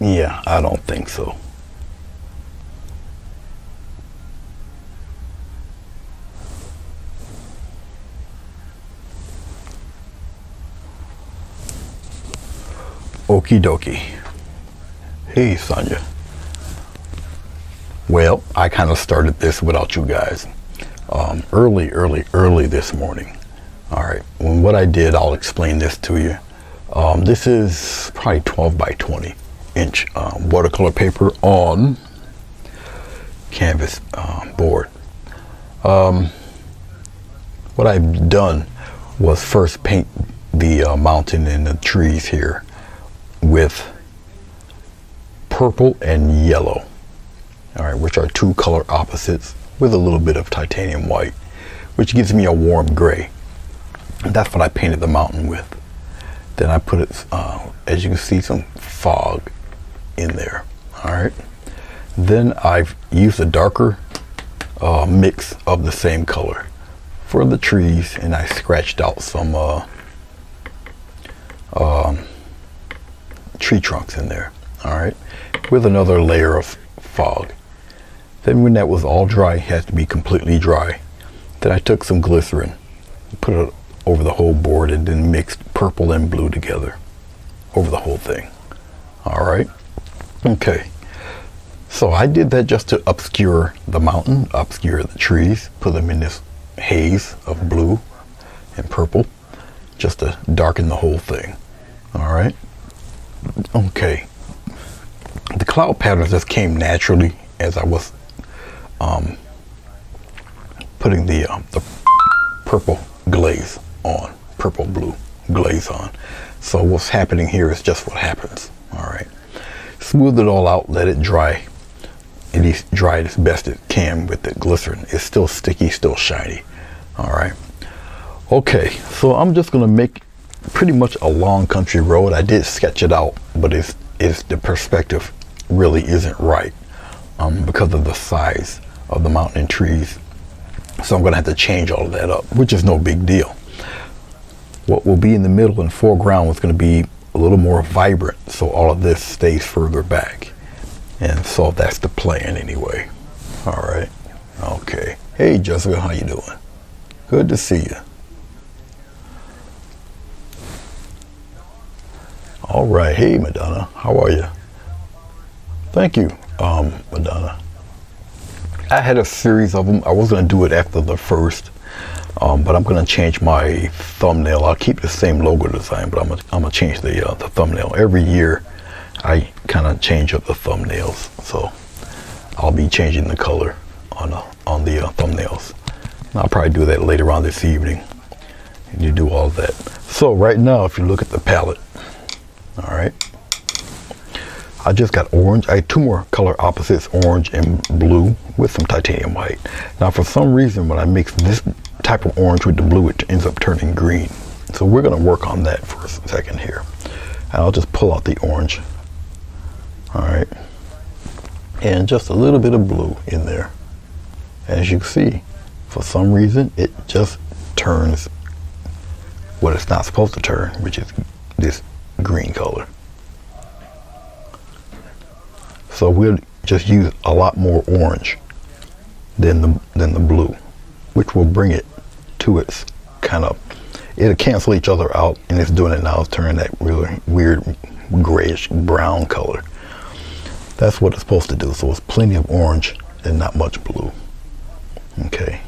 Yeah, I don't think so. Okie dokie. Hey, Sonia. Well, I kind of started this without you guys. Early this morning. All right. When what I did, I'll explain this to you. This is probably 12 by 20 inch watercolor paper on canvas board. What I've done was first paint the mountain and the trees here with purple and yellow, all right, which are two color opposites with a little bit of titanium white, which gives me a warm gray. And that's what I painted the mountain with. Then I put it, as you can see, some fog in there. All right. Then I've used a darker mix of the same color for the trees, and I scratched out some tree trunks in there. All right, with another layer of fog. Then when that was all dry, it has to be completely dry. Then I took some glycerin, put it over the whole board, and then mixed purple and blue together over the whole thing. All right. Okay. So I did that just to obscure the mountain, obscure the trees, put them in this haze of blue and purple, just to darken the whole thing. All right. Okay. The cloud patterns just came naturally as I was putting the purple glaze on, purple blue glaze on. So what's happening here is just what happens. All right. Smooth it all out, let it dry. It dried as best it can with the glycerin. It's still sticky, still shiny. All right. Okay, so I'm just gonna make pretty much a long country road. I did sketch it out, but it's the perspective really isn't right because of the size of the mountain and trees. So I'm gonna have to change all of that up, which is no big deal. What will be in the middle and foreground is gonna be a little more vibrant, so all of this stays further back. And so that's the plan anyway. All right. Okay. Hey, Jessica, how you doing? Good to see you. All right. Hey, Madonna, how are you? Thank you, Madonna. I had a series of them. I was going to do it after the first, but I'm going to change my thumbnail. I'll keep the same logo design, but I'm going to change the thumbnail. Every year, I kind of change up the thumbnails, so I'll be changing the color on the thumbnails. And I'll probably do that later on this evening. And you do all that. So right now, if you look at the palette, all right, I just got orange. I had two more color opposites, orange and blue, with some titanium white. Now, for some reason, when I mix this type of orange with the blue, it ends up turning green. So we're going to work on that for a second here. And I'll just pull out the orange. All right, and just a little bit of blue in there. As you see, for some reason, it just turns what it's not supposed to turn, which is this green color. So we'll just use a lot more orange than the blue, which will bring it to its kind of, it'll cancel each other out, and it's doing it now. It's turning that really weird grayish brown color. That's what it's supposed to do. So it's plenty of orange and not much blue. Okay.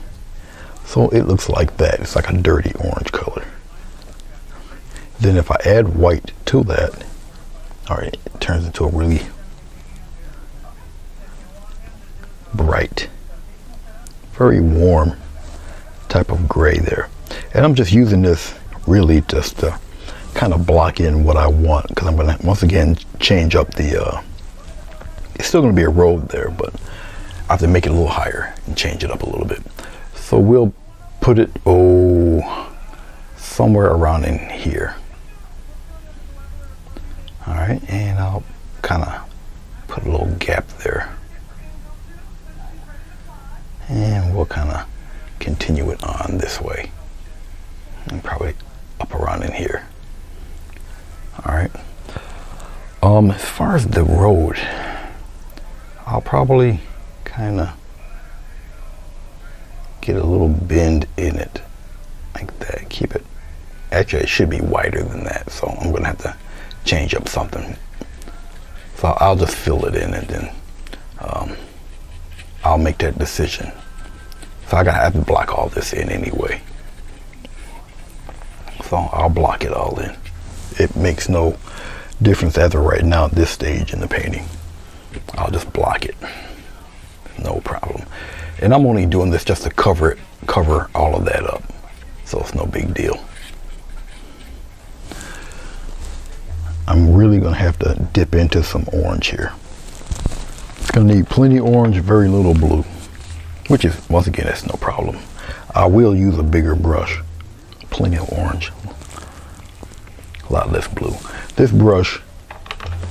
So it looks like that. It's like a dirty orange color. Then if I add white to that, all right, it turns into a really bright, very warm type of gray there. And I'm just using this really just to kind of block in what I want, because I'm going to once again change up the it's still going to be a road there, but I have to make it a little higher and change it up a little bit. So we'll put it somewhere around in here. All right, and I'll kind of put a little gap there, and we'll kind of continue it on this way, and probably up around in here. All right. As far as the road, I'll probably kind of get a little bend in it like that. Keep it, actually it should be wider than that, so I'm gonna have to change up something. So I'll just fill it in, and then I'll make that decision. So I gotta have to block all this in anyway, so I'll block it all in. It makes no difference as of right now at this stage in the painting. I'll just block it, no problem. And I'm only doing this just to cover all of that up, so it's no big deal. I'm really gonna have to dip into some orange here. It's gonna need plenty of orange, very little blue, which is, once again, that's no problem. I will use a bigger brush. Plenty of orange, a lot less blue. This brush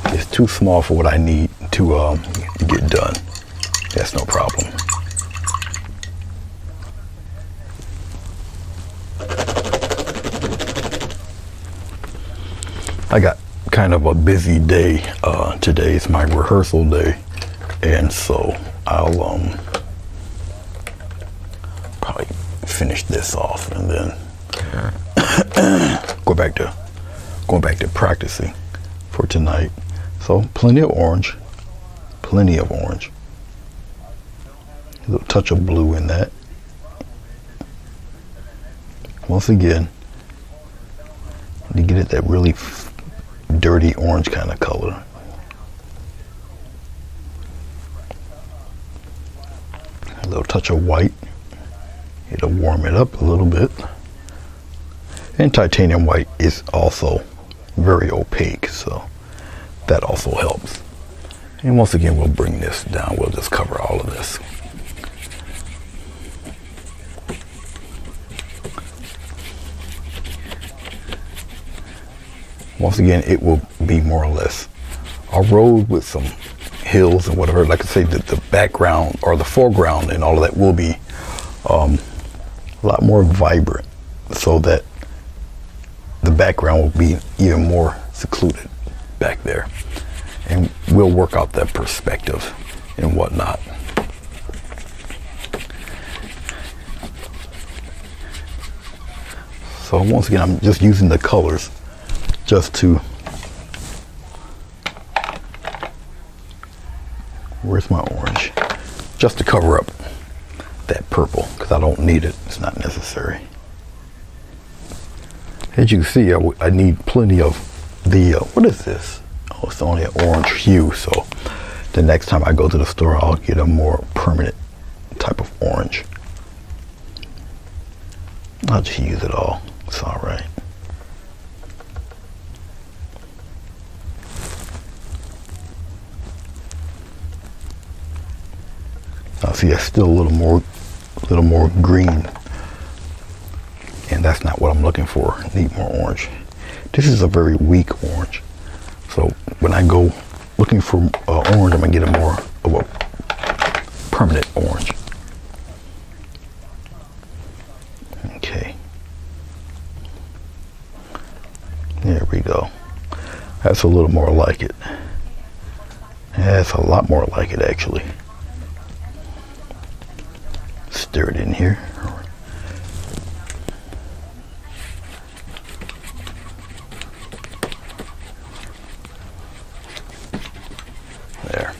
is too small for what I need to get done. That's no problem. I got kind of a busy day. Today is my rehearsal day, and so I'll probably finish this off and then going back to practicing for tonight. So plenty of orange, a little touch of blue in that. Once again, you get it that really dirty orange kind of color. A little touch of white. It'll warm it up a little bit. And titanium white is also very opaque, so that also helps. And once again, we'll bring this down. We'll just cover all of this. Once again, it will be more or less a road with some hills and whatever. Like I say, the background or the foreground and all of that will be a lot more vibrant, so that the background will be even more secluded back there. And we'll work out that perspective and whatnot. So once again, I'm just using the colors just to, where's my orange? Just to cover up that purple, because I don't need it. It's not necessary. As you can see, I need plenty of the, what is this? Oh, it's only an orange hue, so the next time I go to the store, I'll get a more permanent type of orange. I'll just use it all. It's all right. I see it's still a little more green, and that's not what I'm looking for. I need more orange. This is a very weak orange, so when I go looking for orange, I'm gonna get a more of a permanent orange. Okay, there we go. That's a little more like it. That's a lot more like it, actually. Stir it in here. There.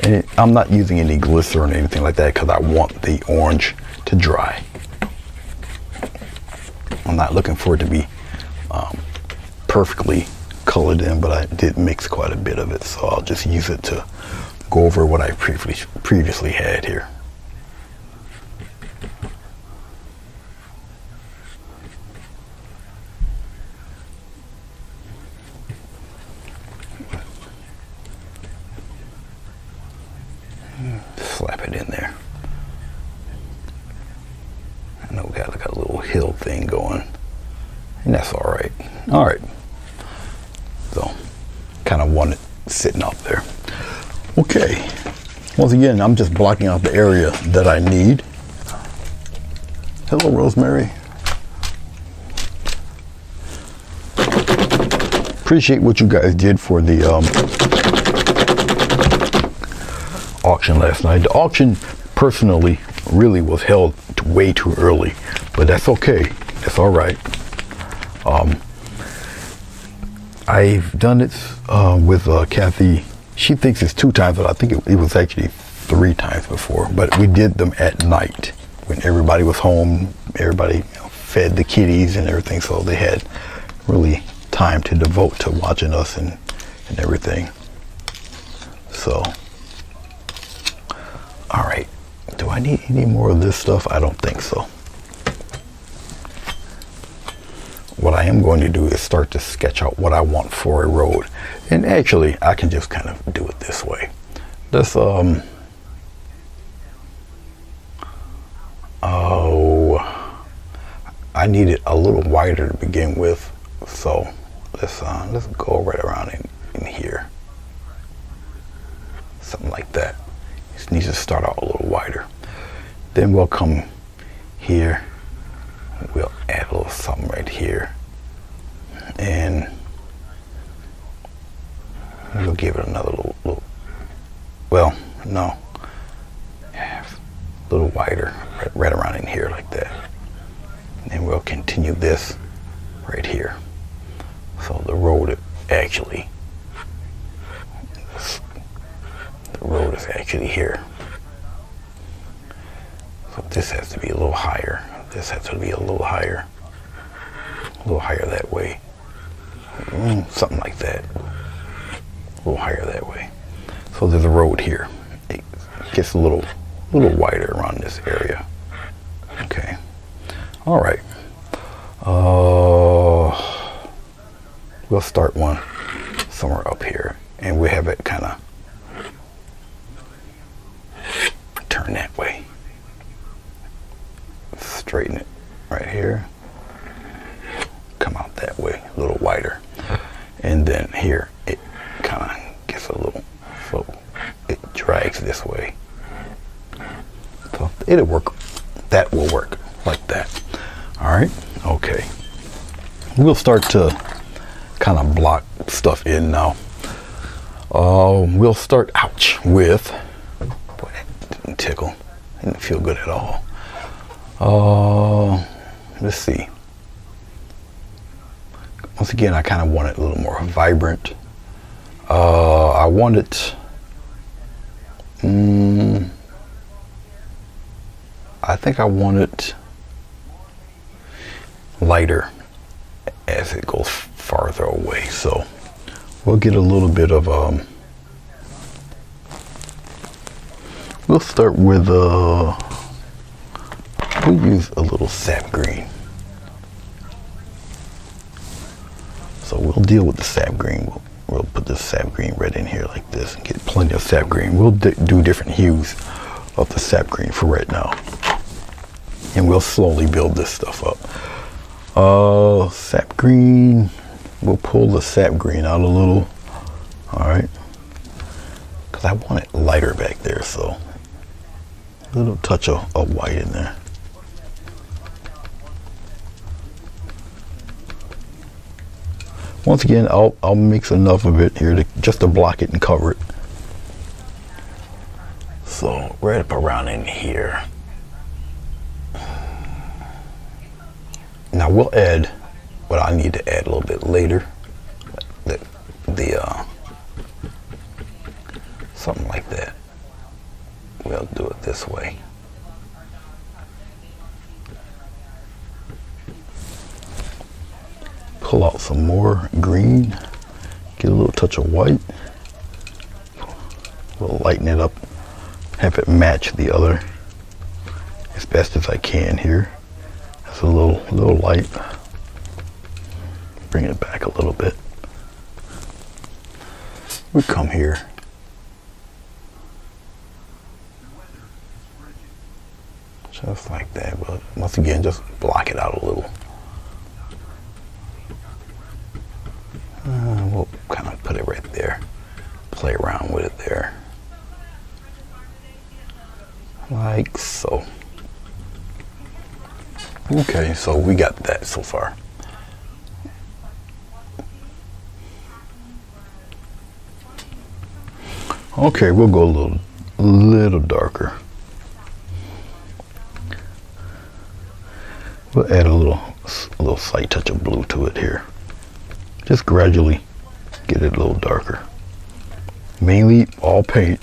And I'm not using any glycerin or anything like that because I want the orange to dry. I'm not looking for it to be perfectly colored in, but I did mix quite a bit of it, so I'll just use it to go over what I previously had here. Slap it in there. I know we got like a little hill thing going, and that's all right. All right. So, kind of want it sitting out there. Okay. Once again, I'm just blocking out the area that I need. Hello, Rosemary. appreciate what you guys did for the auction last night. The auction, personally, really was held way too early, but that's okay. That's all right. I've done it with Kathy. She thinks it's 2 times, but I think it was actually 3 times before. But we did them at night when everybody was home. Everybody fed the kitties and everything, so they had really time to devote to watching us and everything. So, all right. Do I need any more of this stuff? I don't think so. What I am going to do is start to sketch out what I want for a road. And actually, I can just kind of do it this way. This, oh, I need it a little wider to begin with. So let's go right around in here. Something like that. Just needs to start out a little wider. Then we'll come here. We'll add a little something right here. And we'll give it another little well, no. A little wider, right around in here like that. And then we'll continue this right here. So the road actually, the road is actually here. So this has to be a little higher. This has to be a little higher that way. Something like that. A little higher that way. So there's a road here. It gets a little wider around this area. Okay. All right. We'll start one somewhere up here, and we'll have it kind of turn that way. Straighten it right here. Come out that way, a little wider. And then here, it kind of gets a little, so it drags this way. So it'll work. That will work like that. All right. Okay. We'll start to kind of block stuff in now. We'll start, ouch, with, boy, that didn't tickle. Didn't feel good at all. Let's see. Once again, I kind of want it a little more vibrant. I want it, I think I want it lighter as it goes farther away. So we'll get a little bit of, we'll start with, we'll use a little sap green. So we'll deal with the sap green. We'll put the sap green red in here like this and get plenty of sap green. We'll do different hues of the sap green for right now. And we'll slowly build this stuff up. Sap green, we'll pull the sap green out a little. All right. Because I want it lighter back there, so a little touch of white in there. Once again, I'll mix enough of it here just to block it and cover it. So right up around in here. Now we'll add what I need to add a little bit later. Something like that. We'll do it this way. Pull out some more green, get a little touch of white. We'll lighten it up, have it match the other as best as I can here. That's a little light. Bring it back a little bit. We come here. Just like that, but once again, just block it out a little. We'll kind of put it right there, play around with it there, like so. Okay, so we got that so far. Okay, we'll go a little darker. We'll add a little slight touch of blue to it here. Just gradually get it a little darker. Mainly all paint,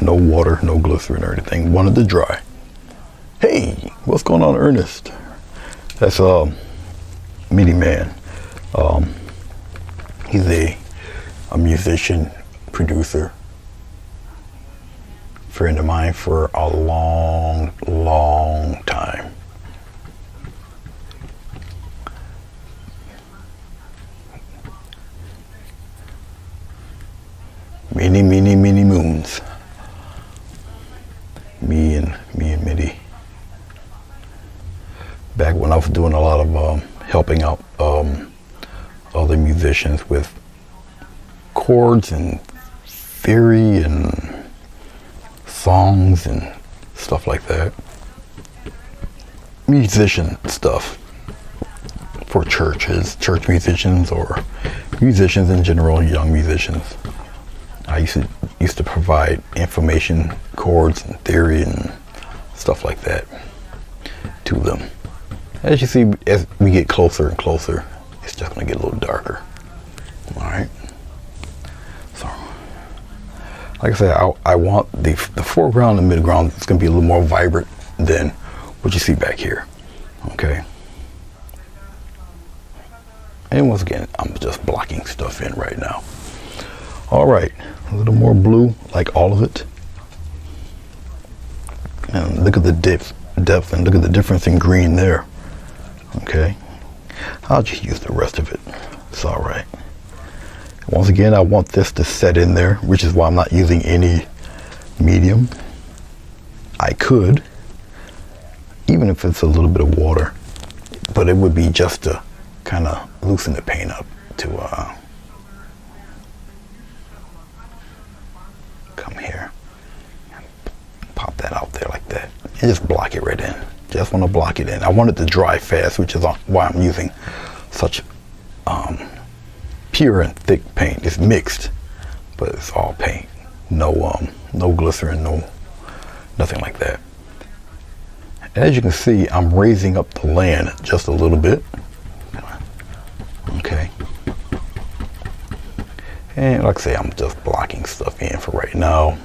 no water, no glycerin or anything. Wanted to dry. Hey, what's going on, Ernest? That's Mini Man. He's a musician, producer, friend of mine for a long time. Many moons. Me and Mitty. Back when I was doing a lot of helping out other musicians with chords and theory and songs and stuff like that. Musician stuff for churches, church musicians, or musicians in general, young musicians. I used to provide information, chords and theory and stuff like that to them. As you see, as we get closer and closer, it's just going to get a little darker. All right. So, like I said, I want the foreground and midground. It's going to be a little more vibrant than what you see back here. Okay. And once again, I'm just blocking stuff in right now. All right, a little more blue, like all of it. And look at the depth and look at the difference in green there. Okay, I'll just use the rest of it. It's all right. Once again, I want this to set in there, which is why I'm not using any medium. I could, even if it's a little bit of water, but it would be just to kind of loosen the paint up to come here and pop that out there like that and just block it right in. Just want to block it in. I want it to dry fast, which is why I'm using such pure and thick paint. It's mixed, but it's all paint. No glycerin, nothing like that. As you can see, I'm raising up the land just a little bit. Okay. And like I say, I'm just blocking stuff in for right now.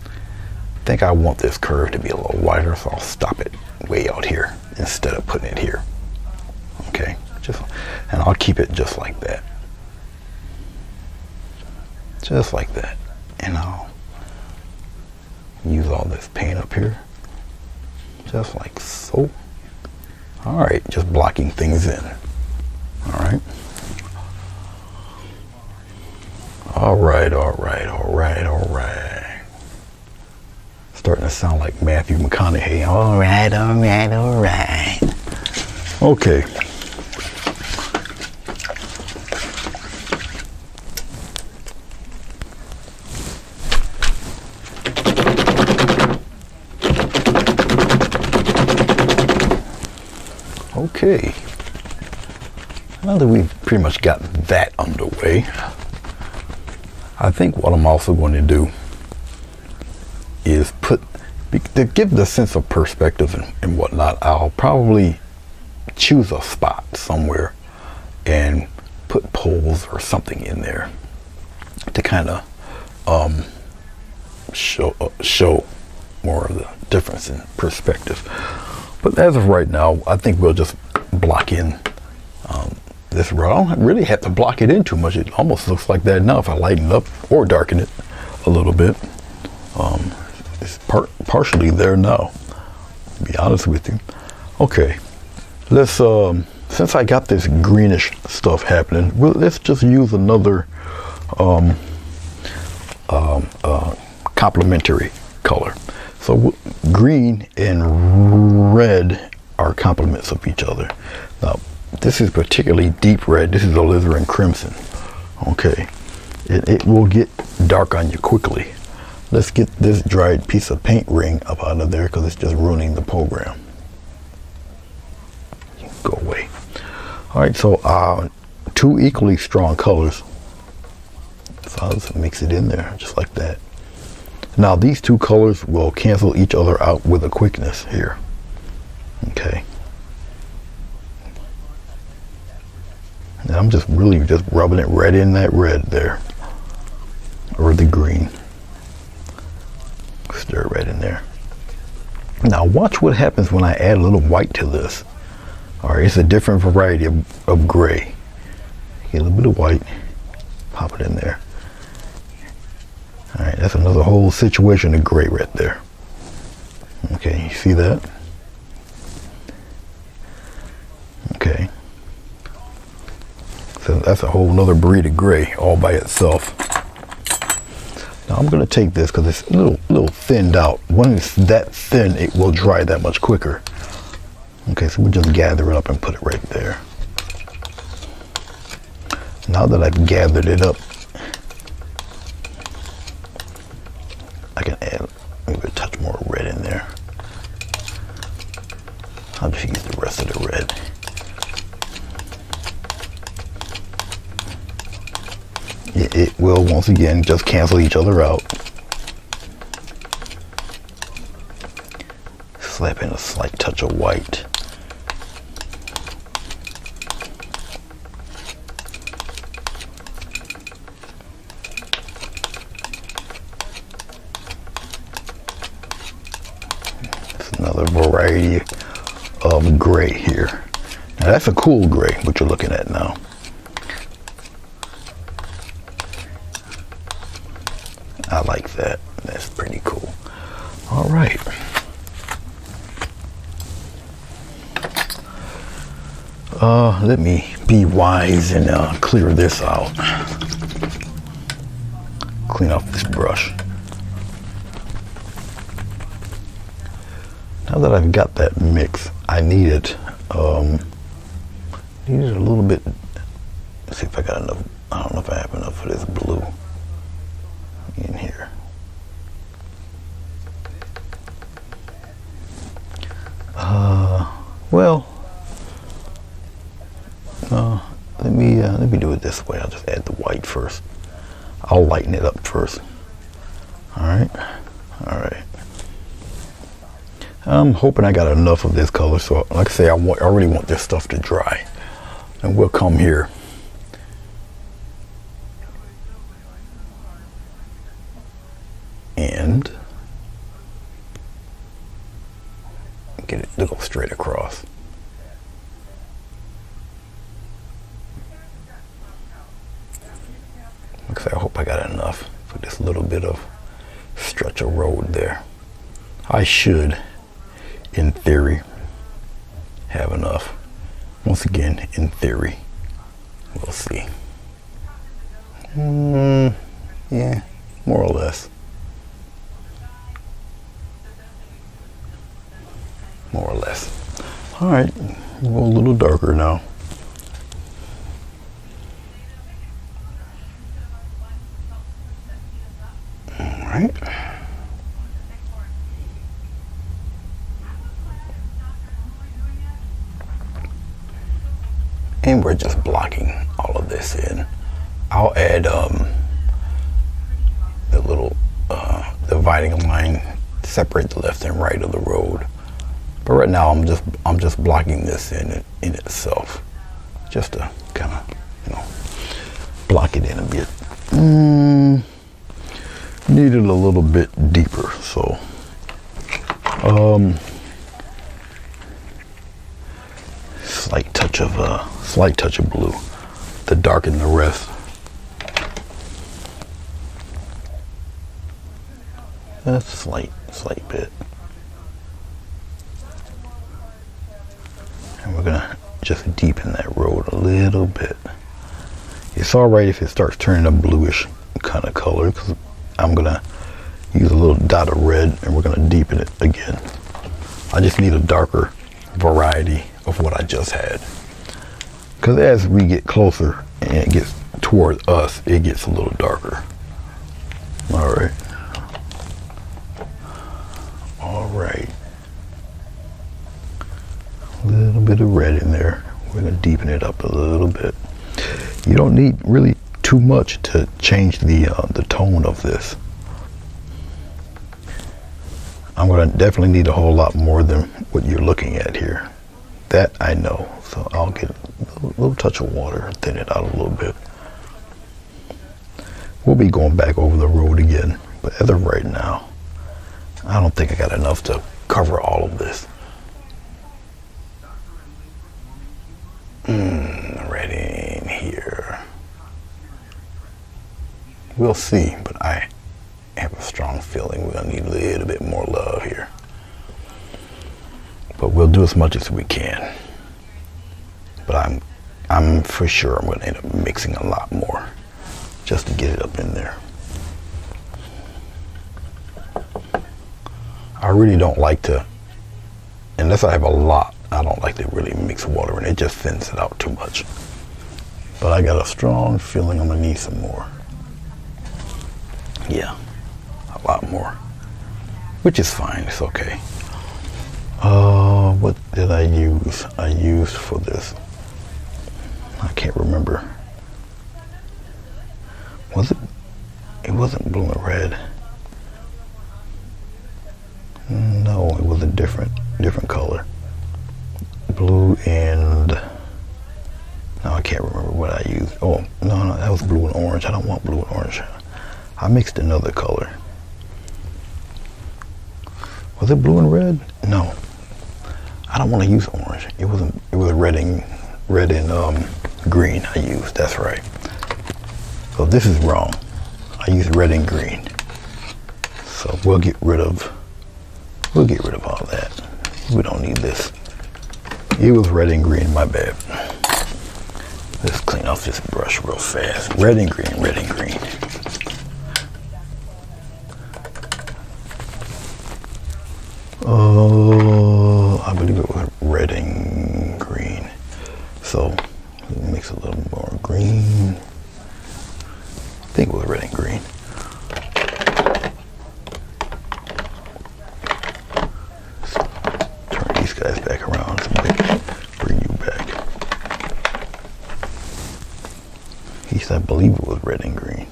I think I want this curve to be a little wider, so I'll stop it way out here instead of putting it here. Okay, and I'll keep it just like that. Just like that. And I'll use all this paint up here. Just like so. All right, just blocking things in. All right. All right. Starting to sound like Matthew McConaughey. All right. Okay. Okay. Now that we've pretty much got that underway, I think what I'm also going to do is to give the sense of perspective and whatnot, I'll probably choose a spot somewhere and put poles or something in there to kind of show more of the difference in perspective. But as of right now, I think we'll just block in this road. I don't really have to block it in too much. It almost looks like that now if I lighten it up or darken it a little bit. It's partially there now, to be honest with you. Okay, let's since I got this greenish stuff happening, let's just use another complementary color. So green and red are complements of each other. Now this is particularly deep red. This is alizarin crimson. Okay, it will get dark on you quickly. Let's get this dried piece of paint ring up out of there because it's just ruining the program. Go away. All right, so two equally strong colors. So I'll just mix it in there just like that. Now these two colors will cancel each other out with a quickness here. Okay. And I'm just really just rubbing it right in that red there, or the green. Stir right in there. Now watch what happens when I add a little white to this. All right, it's a different variety of gray. Get a little bit of white, pop it in there. All right, that's another whole situation of gray right there. Okay, you see that? Okay. So that's a whole nother breed of gray all by itself. Now I'm gonna take this because it's a little thinned out. When it's that thin, it will dry that much quicker. Okay, so we'll just gather it up and put it right there. Now that I've gathered it up, I can add maybe a touch more red in there. I'll just use the rest of the red. It will once again just cancel each other out. Slap in a slight touch of white. It's another variety of gray here. Now that's a cool gray, what you're looking at now. I like that. That's pretty cool. All right. Let me be wise and clear this out. Clean off this brush. Now that I've got that mix, I needed a little bit. Let's see if I got enough. I don't know if I have enough for this blue in here. Well, let me do it this way. I'll just add the white first. I'll lighten it up first. All right. I'm hoping I got enough of this color. So, like I say, I really want this stuff to dry, and we'll come here. And get it to go straight across. Looks like I hope I got enough for this little bit of stretch of road there. I should, in theory, have enough. Once again, in theory, we'll see. Yeah, more or less. More or less. All right, we'll go a little darker now. All right. And we're just blocking all of this in. I'll add the little dividing line, separate the left and right of the road. But right now I'm just blocking this in itself, just to kind of block it in a bit. Needed a little bit deeper, so slight touch of blue to darken the rest. A slight bit. And we're gonna just deepen that road a little bit. It's all right if it starts turning a bluish kind of color, because I'm gonna use a little dot of red and we're gonna deepen it again. I just need a darker variety of what I just had, because as we get closer and it gets toward us, it gets a little darker. All right. A little bit of red in there. We're gonna deepen it up a little bit. You don't need really too much to change the tone of this. I'm going to definitely need a whole lot more than what you're looking at here. That I know. So I'll get a little touch of water, thin it out a little bit. We'll be going back over the road again, but as of right now, I don't think I got enough to cover all of this. Right in here. We'll see, but I have a strong feeling we're gonna need a little bit more love here. But we'll do as much as we can. But I'm for sure I'm gonna end up mixing a lot more just to get it up in there. I really don't like to, unless I have a lot, I don't like to really mix water and it just thins it out too much. But I got a strong feeling I'm gonna need some more. Yeah, a lot more, which is fine, it's okay. What did I use? I used for this, I can't remember. Was it? It wasn't blue and red. No, it was a different color. Blue and, no, I can't remember what I used. Oh, no, that was blue and orange. I don't want blue and orange. I mixed another color. Was it blue and red? No. I don't want to use orange. It was red and green I used. That's right. So this is wrong. I used red and green. So we'll get rid of all that. We don't need this. It was red and green, my bad. Let's clean off this brush real fast. Red and green, red and green. I believe it was red and green. So let me mix a little more green. I think it was red and green. Turn these guys back around to bring you back. At least I believe it was red and green.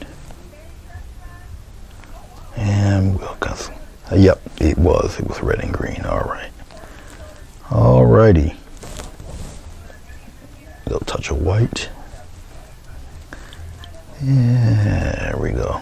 And we'll cut. Yep, it was red and green. All right. Alrighty. A little touch of white. There we go.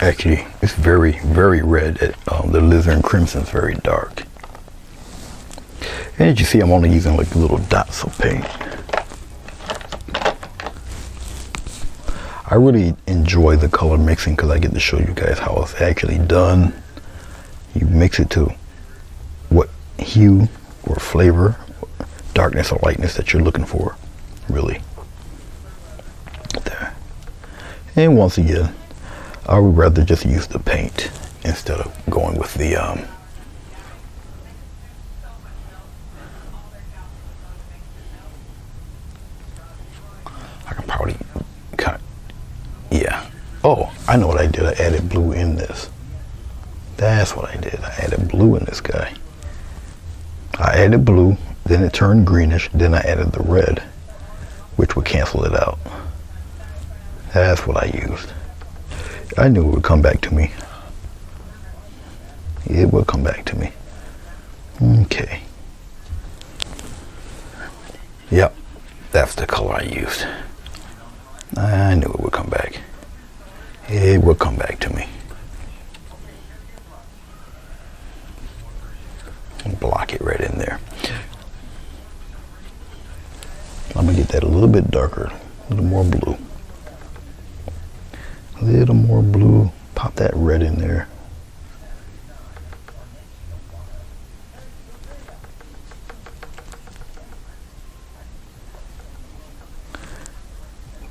Actually, it's very, very red. The alizarin crimson is very dark. And as you see, I'm only using like little dots of paint. I really enjoy the color mixing because I get to show you guys how it's actually done. You mix it to what hue or flavor, darkness or lightness that you're looking for, really. There. And once again, I would rather just use the paint instead of going with the I can probably cut. Yeah. Oh, I know what I did. I added blue in this. That's what I did. I added blue in this guy. I added blue, then it turned greenish, then I added the red, which would cancel it out. That's what I used. I knew it would come back to me. It will come back to me. Okay. Yep, that's the color I used. I knew it would come back. It would come back to me. Block it right in there. I'm gonna get that a little bit darker, a little more blue. A little more blue. Pop that red in there.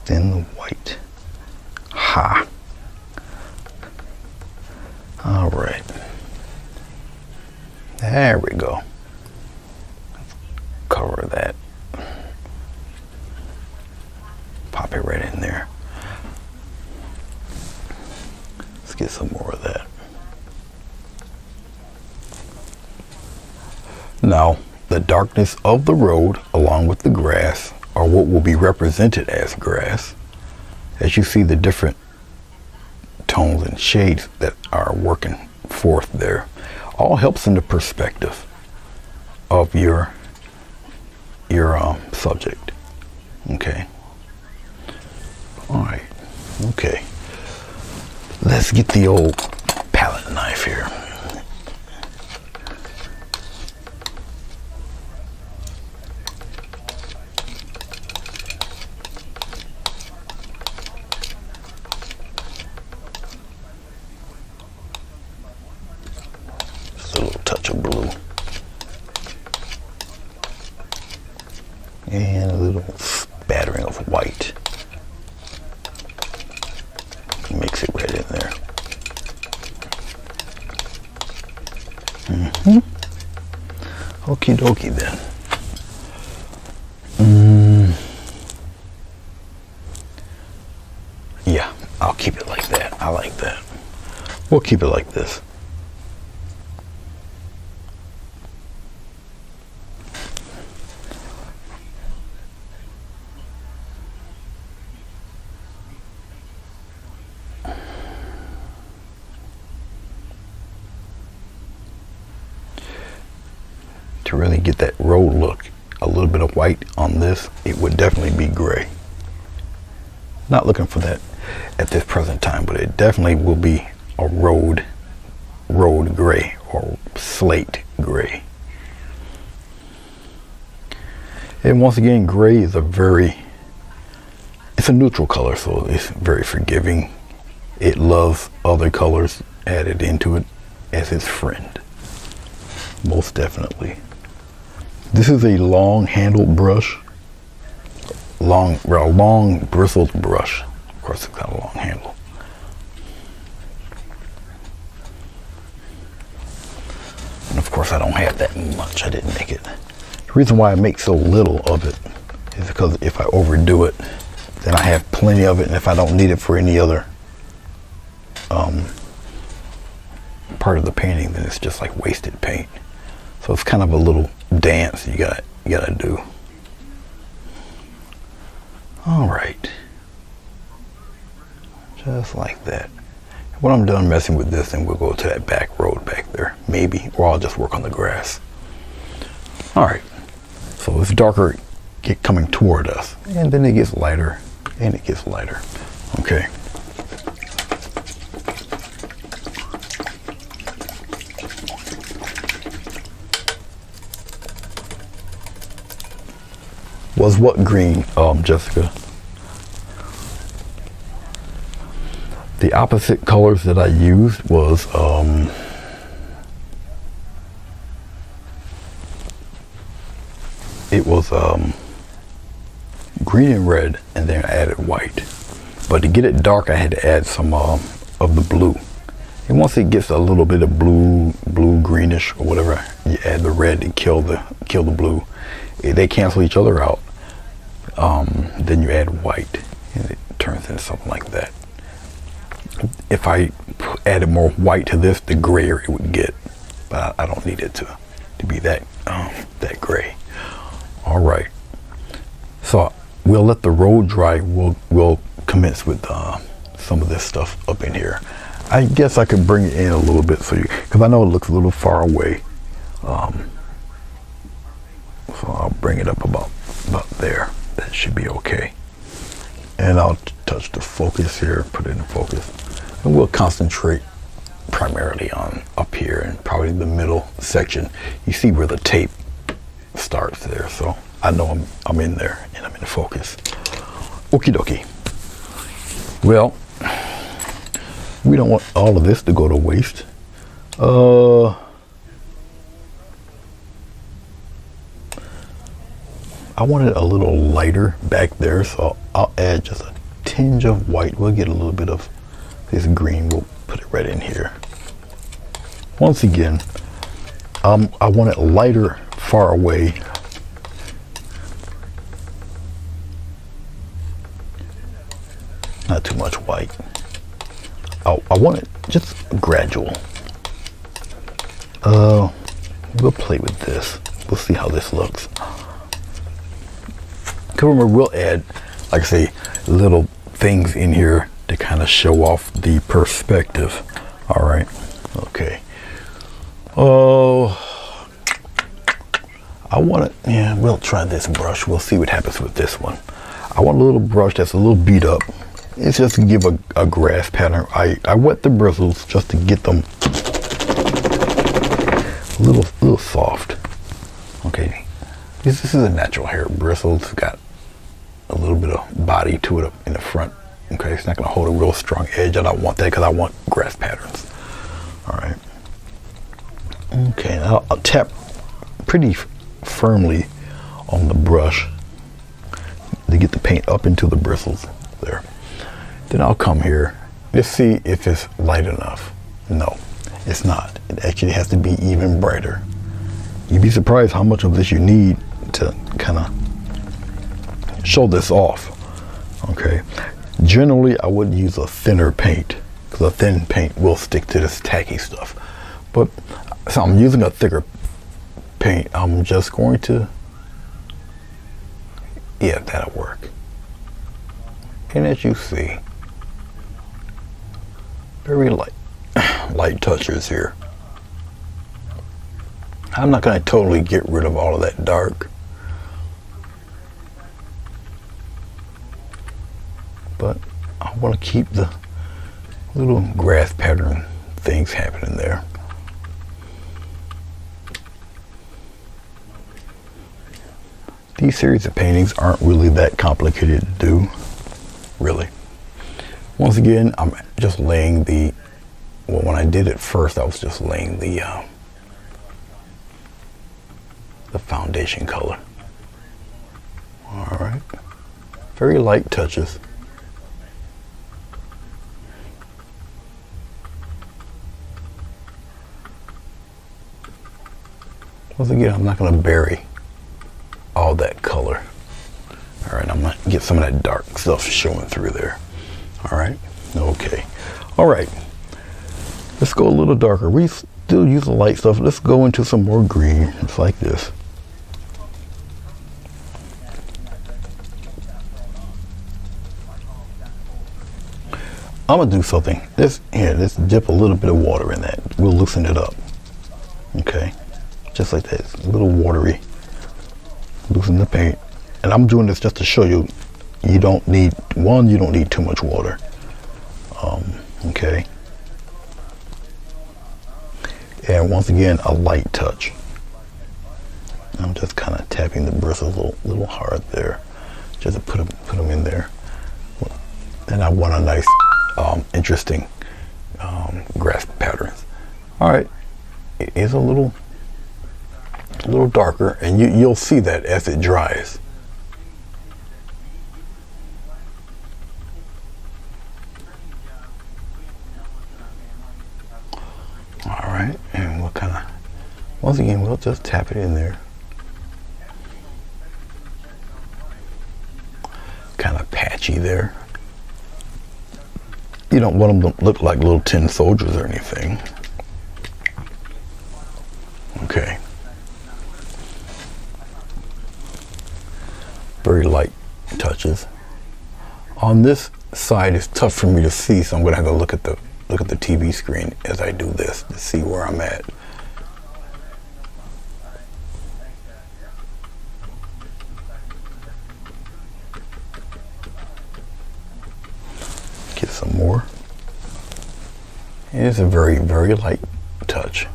Then the white. Ha. All right. There we go. Let's cover that. Pop it right in there. Let's get some more of that. Now, the darkness of the road along with the grass are what will be represented as grass. As you see the different tones and shades that are working forth there, all helps in the perspective of your subject. Okay. All right. Okay. Let's get the old palette knife here. Just a little touch of blue. And a little spattering of white. Mix it right in there. Okie dokie then. Yeah, I'll keep it like that. I like that. We'll keep it like this. To really get that road look, a little bit of white on this, it would definitely be gray. Not looking for that at this present time, but it definitely will be a road gray or slate gray. And once again, gray is it's a neutral color, so it's very forgiving. It loves other colors added into it as its friend. Most definitely. This is a long handled brush, long bristled brush. Of course, it's got a long handle. And of course, I don't have that much. I didn't make it. The reason why I make so little of it is because if I overdo it, then I have plenty of it, and if I don't need it for any other part of the painting, then it's just like wasted paint. So it's kind of a little dance you gotta do. All right, just like that. When I'm done messing with this, then we'll go to that back road back there, maybe, or I'll just work on the grass. All right, so it's darker coming toward us, and then it gets lighter, and it gets lighter. Okay. Was what green, Jessica? The opposite colors that I used was green and red, and then I added white. But to get it dark, I had to add some of the blue. And once it gets a little bit of blue greenish or whatever, you add the red to kill the blue. They cancel each other out. Then you add white, and it turns into something like that. If I added more white to this, the grayer it would get, but I don't need it to be that gray. All right, so we'll let the road dry. We'll commence with some of this stuff up in here. I guess I could bring it in a little bit because I know it looks a little far away. So I'll bring it up about there. That should be okay. And I'll touch the focus here, put it in focus. And we'll concentrate primarily on up here and probably the middle section. You see where the tape starts there. So I know I'm in there and I'm in focus. Okie dokie. Well, we don't want all of this to go to waste. I want it a little lighter back there, so I'll add just a tinge of white. We'll get a little bit of this green. We'll put it right in here. Once again, I want it lighter far away. Not too much white. I want it just gradual. we'll play with this. We'll see how this looks. Remember, we'll add, like I say, little things in here to kind of show off the perspective. All right. Okay. Oh, I want to, yeah, we'll try this brush. We'll see what happens with this one. I want a little brush that's a little beat up. It's just to give a grass pattern. I wet the bristles just to get them a little soft. Okay. This is a natural hair bristle. It's got a little bit of body to it up in the front. Okay, it's not going to hold a real strong edge. I don't want that because I want grass patterns. All right. Okay, now I'll tap pretty firmly on the brush to get the paint up into the bristles there. Then I'll come here. Let's see if it's light enough. No, it's not. It actually has to be even brighter. You'd be surprised how much of this you need to kind of show this off. Okay. Generally, I would use a thinner paint because a thin paint will stick to this tacky stuff. But so I'm using a thicker paint. I'm just going to, yeah, that'll work. And as you see, very light touches here. I'm not going to totally get rid of all of that dark, but I want to keep the little grass pattern things happening there. These series of paintings aren't really that complicated to do, really. Once again, I'm just laying the, well, when I did it first, I was just laying the foundation color. All right, very light touches. Once again, I'm not going to bury all that color. All right, I'm going to get some of that dark stuff showing through there. All right, okay. All right, let's go a little darker. We still use the light stuff. Let's go into some more green. It's like this. I'm gonna do something. Let's dip a little bit of water in that. We'll loosen it up. Okay, just like that. It's a little watery. Loosen the paint, and I'm doing this just to show you. You don't need too much water. Okay. And once again, a light touch. I'm just kind of tapping the bristles a little hard there, just to put them in there. And I want a nice, interesting grass patterns. All right, it is a little darker, and you'll see that as it dries. All right, and we'll kind of, once again, we'll just tap it in there. Kind of patchy there. You don't want them to look like little tin soldiers or anything. Okay. Very light touches. On this side, it's tough for me to see, so I'm going to have to look at the TV screen as I do this to see where I'm at. Get some more. It is a very, very light touch.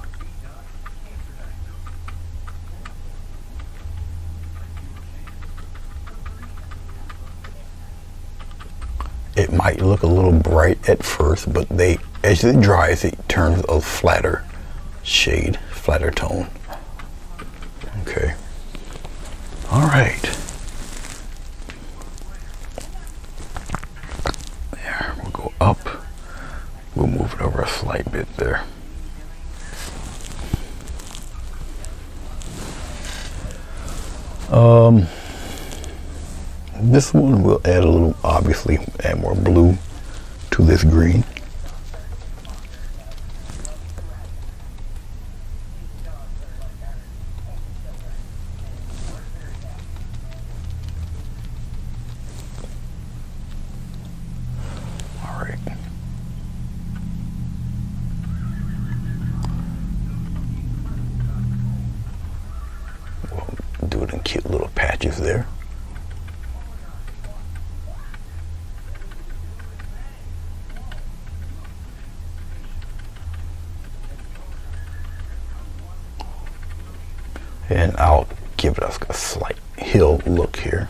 It might look a little bright at first, but as it dries, it turns a flatter shade, flatter tone. Okay. All right. There, we'll go up. We'll move it over a slight bit there. This one will add a little, obviously, add more blue to this green. them cute little patches there. And I'll give it a slight hill look here.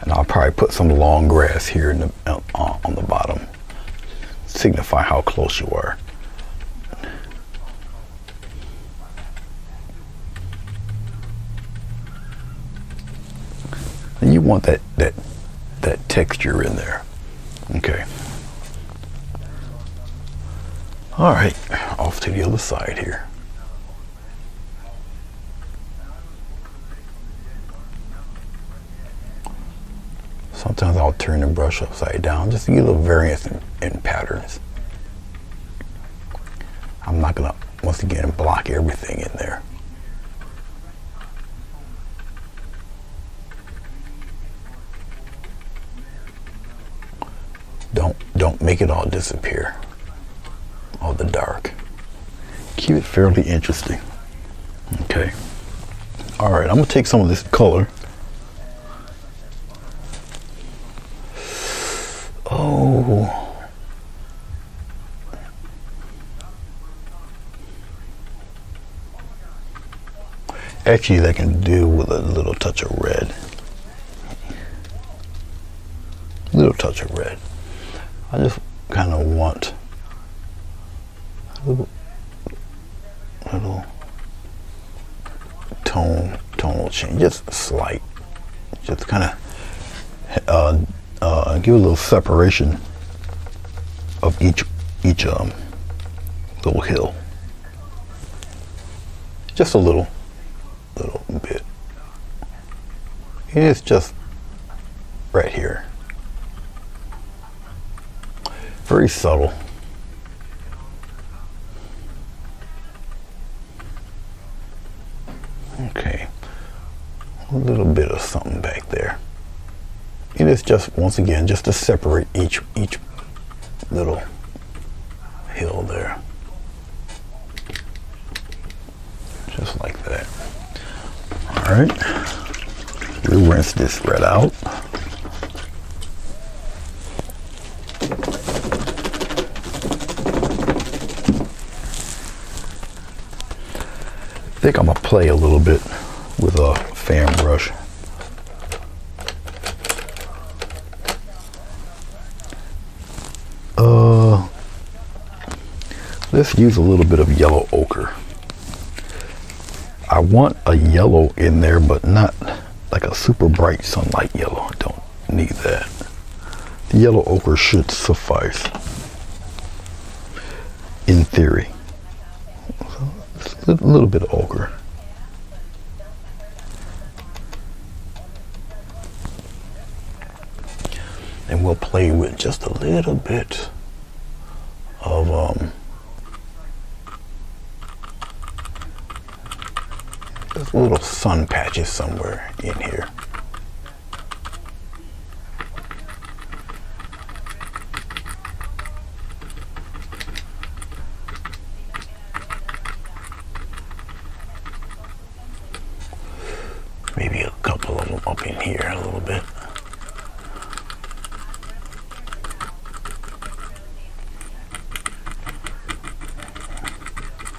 And I'll probably put some long grass here in the, on the bottom, signify how close you are. And you want that texture in there. Okay. All right, off to the other side here. Sometimes I'll turn the brush upside down just to get a little variance in patterns. I'm not gonna, once again, block everything in there. Don't make it all disappear. All the dark. Keep it fairly interesting. Okay. All right, I'm gonna take some of this color. Oh. Actually, that can do with a little touch of red. Little touch of red. I just kind of want little tonal change, just slight, just kind of give a little separation of each little hill, just a little bit, and it's just right here, very subtle. Okay, a little bit of something back there. And it's just, once again, just to separate each little hill there. Just like that. All right, we'll rinse this red out. I think I'm gonna play a little bit with a fan brush. Let's use a little bit of yellow ochre. I want a yellow in there, but not like a super bright sunlight yellow. I don't need that. The yellow ochre should suffice, in theory. A little bit of ochre. And we'll play with just a little bit of just little sun patches somewhere in here. Maybe a couple of them up in here a little bit.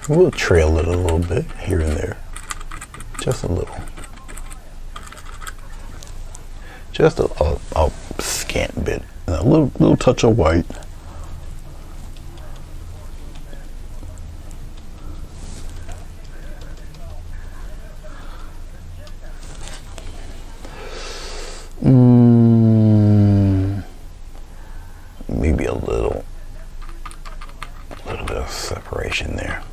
We'll trail it a little bit here and there. Just a little. Just a scant bit. And a little touch of white. Maybe a little bit of separation there.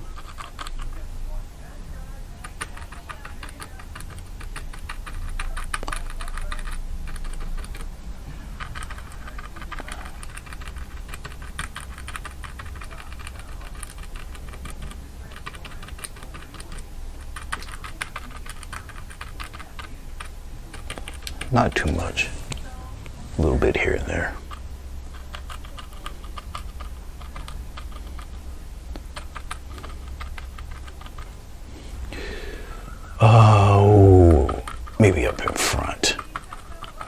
Not too much. A little bit here and there. Oh, maybe up in front.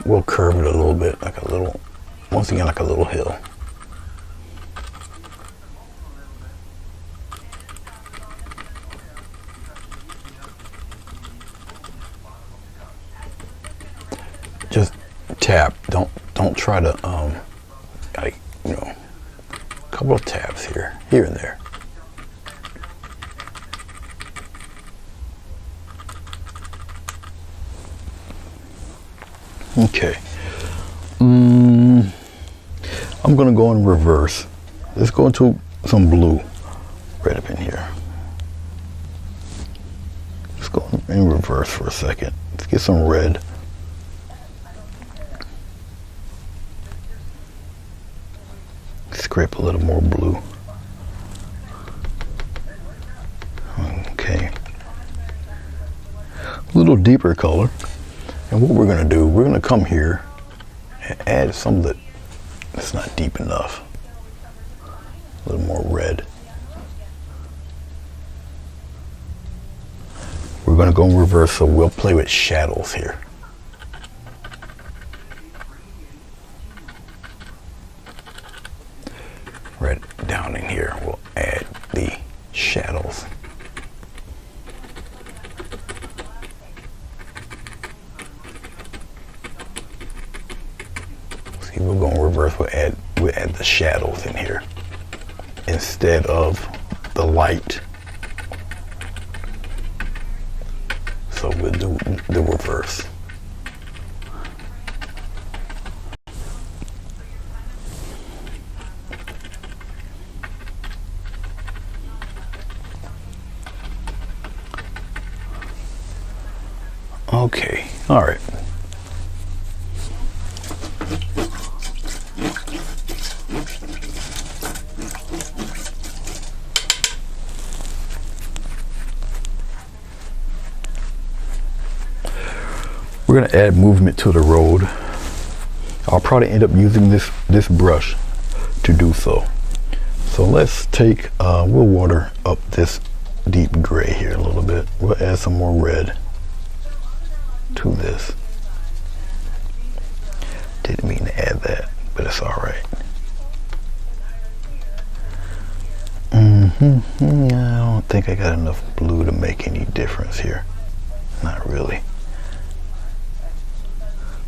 We'll curve it a little bit, like a little, once again, like a little hill. Just tap. Don't try to like, you know, a couple of taps here and there. Okay. I'm gonna go in reverse. Let's go into some blue right up in here. Let's go in reverse for a second. Let's get some red. Scrape a little more blue. Okay. A little deeper color. And what we're going to do, we're going to come here and add some that's not deep enough. A little more red. We're going to go in reverse, so we'll play with shadows here. Right down in here, we'll add the shadows. See, we'll go in reverse, we'll add the shadows in here instead of the light. So we'll do the reverse. Okay, all right. We're going to add movement to the road. I'll probably end up using this brush to do so. So let's take, we'll water up this deep gray here a little bit. We'll add some more red to this. Didn't mean to add that, but it's all right. I don't think I got enough blue to make any difference here. Not really.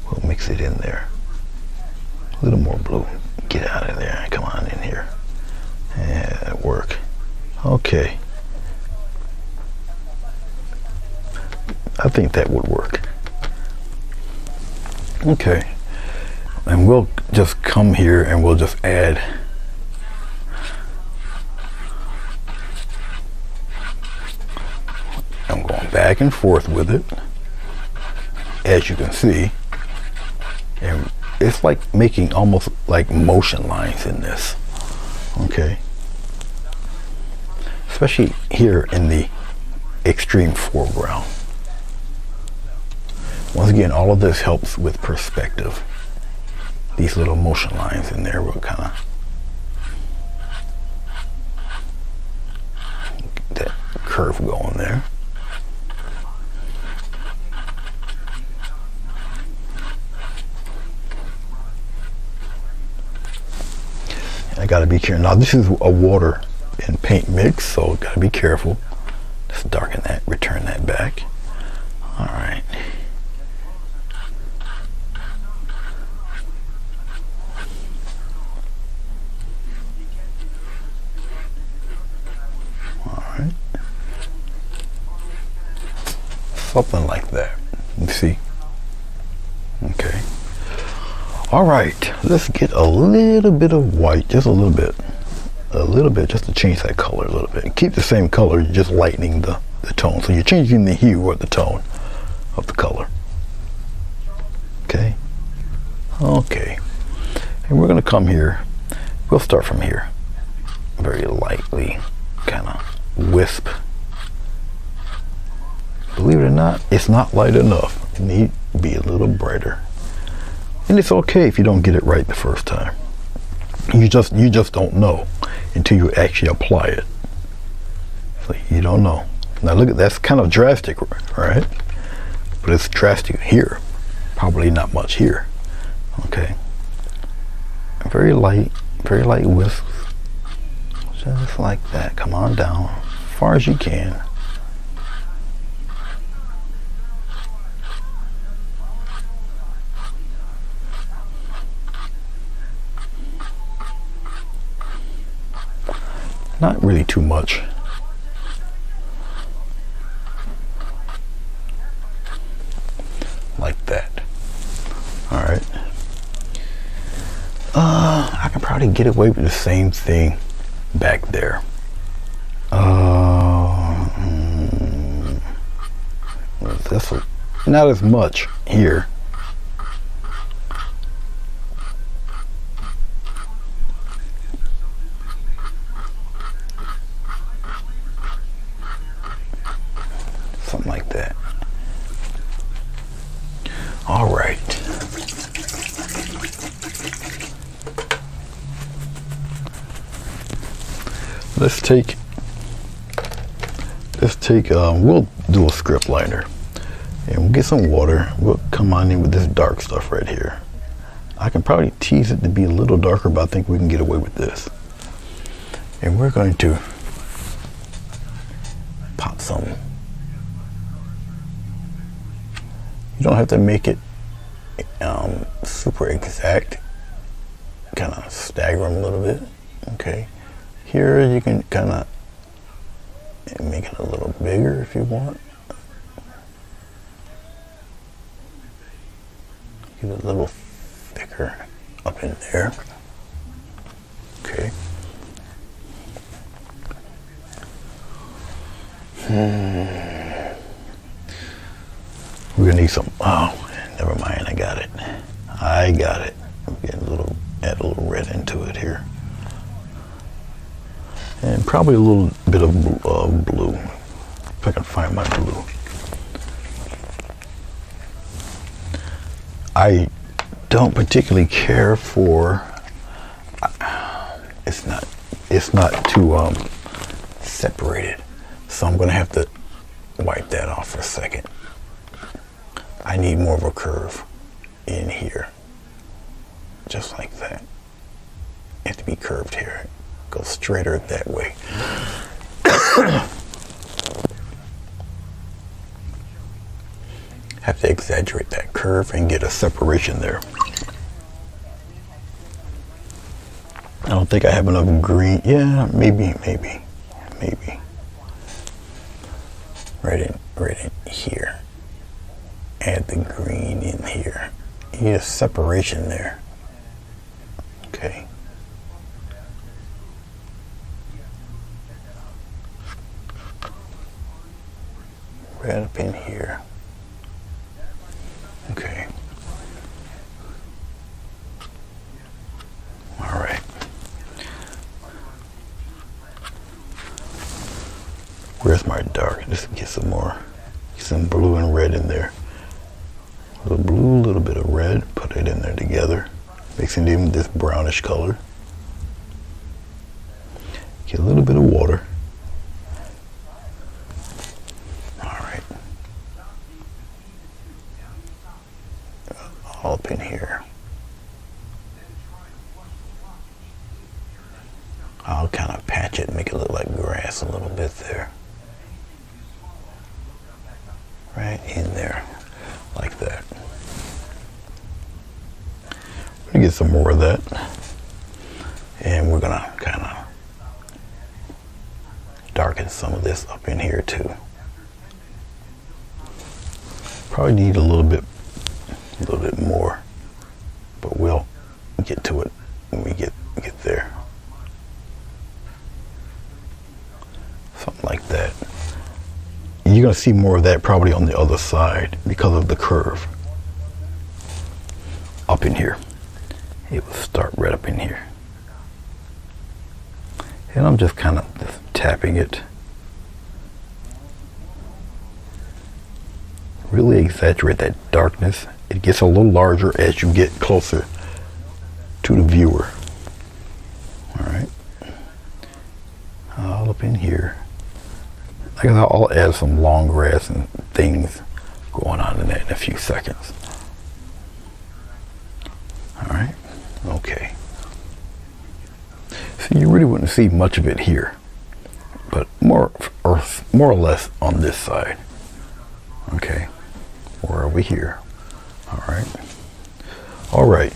We'll mix it in there. A little more blue. Get out of there. Come on in here. Yeah, that work. Okay. I think that would work. Okay. And we'll just come here and we'll just add I'm going back and forth with it, as you can see. And it's like making almost like motion lines in this. Okay. Especially here in the extreme foreground. Once again, all of this helps with perspective. These little motion lines in there will kind of get that curve going there. I got to be careful. Now this is a water and paint mix, so got to be careful. Just darken that, return that back. All right. All right. Something like that. You see? Okay. All right, let's get a little bit of white, just a little bit, just to change that color a little bit. Keep the same color, you're just lightening the tone. So you're changing the hue or the tone of the color. Okay. Okay. And we're gonna come here. We'll start from here. Very lightly, kind of wisp. Believe it or not, it's not light enough. It needs to be a little brighter. And it's okay if you don't get it right the first time. You just don't know until you actually apply it. So you don't know Now look at that's kind of drastic, right? But it's drastic here. Probably not much here. Okay. Very light wisps. Just like that. Come on down as far as you can. Not really too much. Like that. All right. I can probably get away with the same thing back there. That's not as much here. Something like that. All right. Let's take, we'll do a script liner and we'll get some water. We'll come on in with this dark stuff right here. I can probably tease it to be a little darker, but I think we can get away with this. And we're going to pop some. You don't have to make it super exact. Kind of stagger them a little bit. Okay. Here you can kind of make it a little bigger if you want. Get it a little thicker up in there. Okay. We're gonna need some. Oh, never mind. I got it. I'm getting add a little red into it here. And probably a little bit of blue, if I can find my blue. I don't particularly care for, it's not too separated, so I'm gonna have to wipe that off for a second. I need more of a curve in here, just like that. It has to be curved here. Go straighter that way. Have to exaggerate that curve and get a separation there. I don't think I have enough green. Yeah, maybe. Right in here. Add the green in here. You need a separation there. Okay. Right up in here. Okay. All right. Where's my dark? Just get some blue and red in there. A little blue, a little bit of red. Put it in there together. Mixing it with this brownish color. Get a little bit of water. Up in here. I'll kind of patch it and make it look like grass a little bit there. Right in there, like that. We're gonna get some more of that. And we're gonna kind of darken some of this up in here too. Probably need a little bit more, but we'll get to it when we get there. Something like that. You're gonna see more of that probably on the other side because of the curve. Up in here. It will start right up in here. And I'm just kind of just tapping it. Really exaggerate that darkness. It gets a little larger as you get closer to the viewer. All right. All up in here. I guess I'll add some long grass and things going on in that in a few seconds. All right, okay. So you really wouldn't see much of it here, but more or less on this side. Okay, or over here. All right. All right.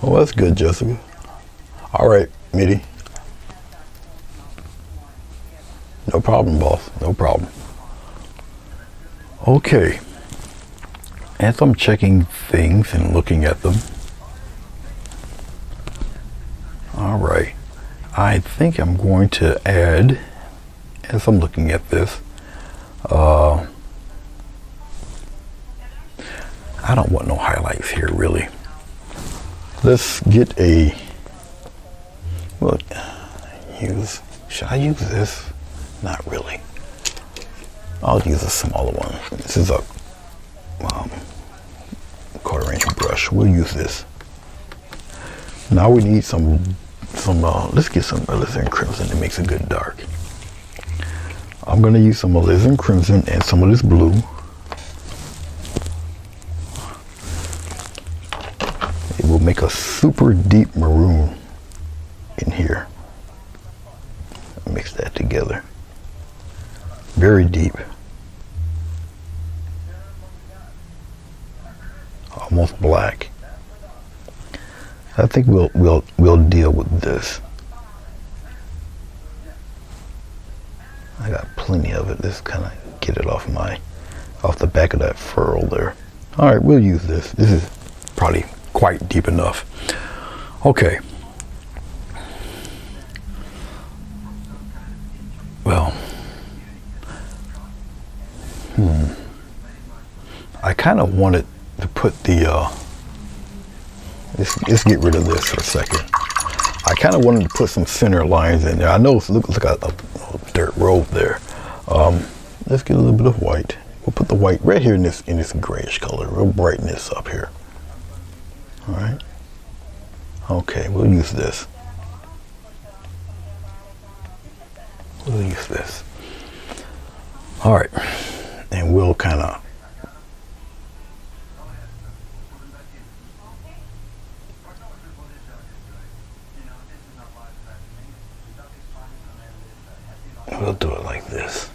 Well, that's good, Jessica. All right, Mitty. No problem, boss. No problem. Okay. As I'm checking things and looking at them, all right, I think I'm going to add, as I'm looking at this, I don't want no highlights here, really. Let's get a, well, should I use this? Not really. I'll use a smaller one. This is a 1/4 inch brush. We'll use this. Now we need let's get some alizarin crimson. It makes a good dark. I'm gonna use some alizarin crimson and some of this blue. It will make a super deep maroon in here. Mix that together. Very deep. Almost black. I think we'll deal with this. I got plenty of it. Just kind of get it off the back of that furl there. All right, we'll use this. This is probably quite deep enough. Okay. Well, I kind of wanted to put the let's get rid of this for a second. I kind of wanted to put some center lines in there. I know it looks like a dirt road there. Let's get a little bit of white. We'll put the white right here in this grayish color. We'll brighten this up here. All right. Okay, we'll use this. We'll use this. All right, and we'll kind of we'll do it like this,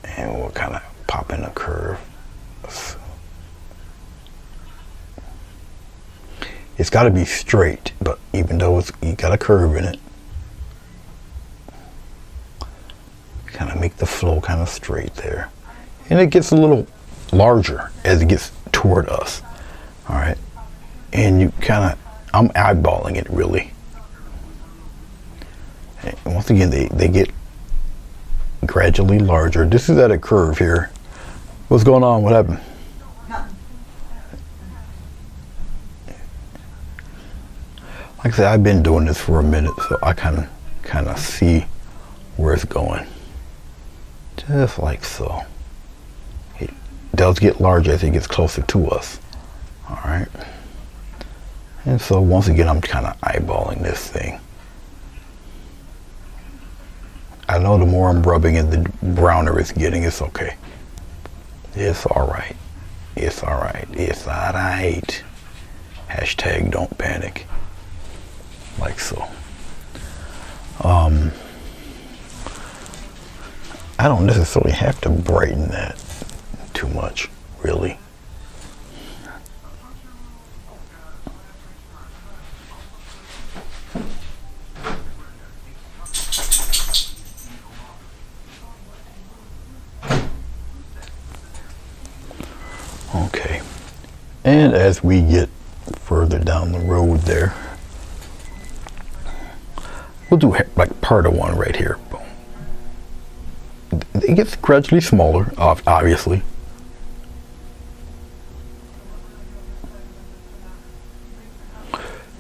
and we'll kind of pop in a curve. It's got to be straight, but even though you got a curve in it, kind of make the flow kind of straight there, and it gets a little larger as it gets toward us. All right, and you kind of, I'm eyeballing it really. And once again, they get gradually larger. This is at a curve here. What's going on? What happened? Like I said, I've been doing this for a minute, so I kind of see where it's going. Just like so. It does get larger as it gets closer to us. All right. And so once again, I'm kind of eyeballing this thing. I know the more I'm rubbing it, the browner it's getting. It's okay. It's all right. It's all right. It's all right. Hashtag don't panic. Like so. I don't necessarily have to brighten that too much, really. Okay. And as we get further down the road there, we'll do like part of one right here. Boom. It gets gradually smaller, obviously.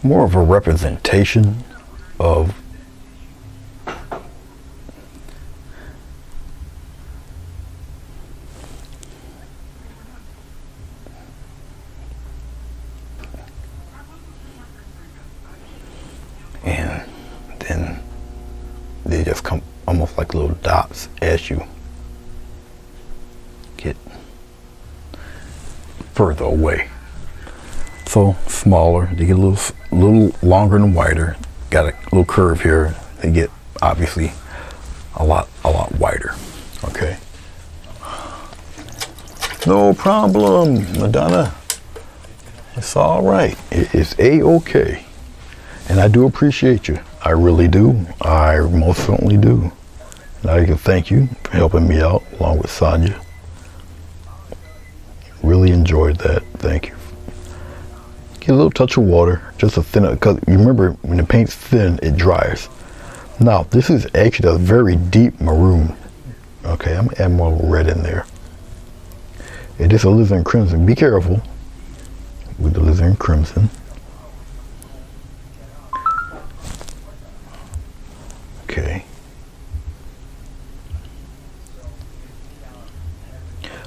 More of a representation of almost like little dots as you get further away. So smaller, they get a little longer and wider. Got a little curve here. They get obviously a lot wider. Okay. No problem, Madonna. It's all right. It is a-okay. And I do appreciate you. I really do. I most certainly do. And I can thank you for helping me out along with Sonia. Really enjoyed that. Thank you. Get a little touch of water, just a thinner, because you remember when the paint's thin, it dries. Now, this is actually a very deep maroon. Okay, I'm gonna add more red in there. It is a alizarin crimson. Be careful with the alizarin crimson. Okay.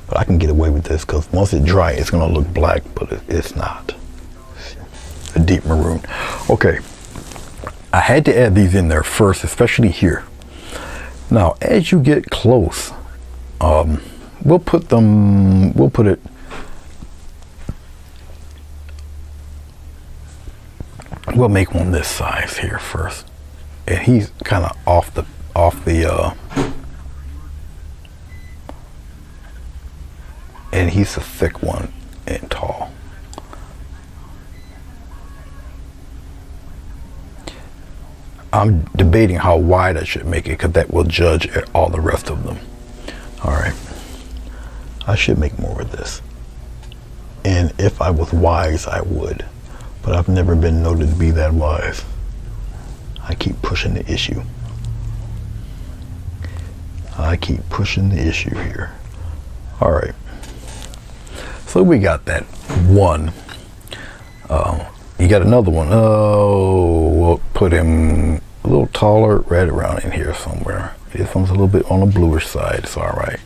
But I can get away with this because once it dries, it's gonna look black, but it's not. A deep maroon. Okay. I had to add these in there first, especially here. Now, as you get we'll make one this size here first. And he's kind of off the and he's a thick one and tall. I'm debating how wide I should make it because that will judge all the rest of them. All right. I should make more of this. And if I was wise, I would. But I've never been noted to be that wise. I keep pushing the issue. I keep pushing the issue here. All right. So we got that one. You got another one. Oh, we'll put him a little taller, right around in here somewhere. This one's a little bit on the bluish side. It's all right.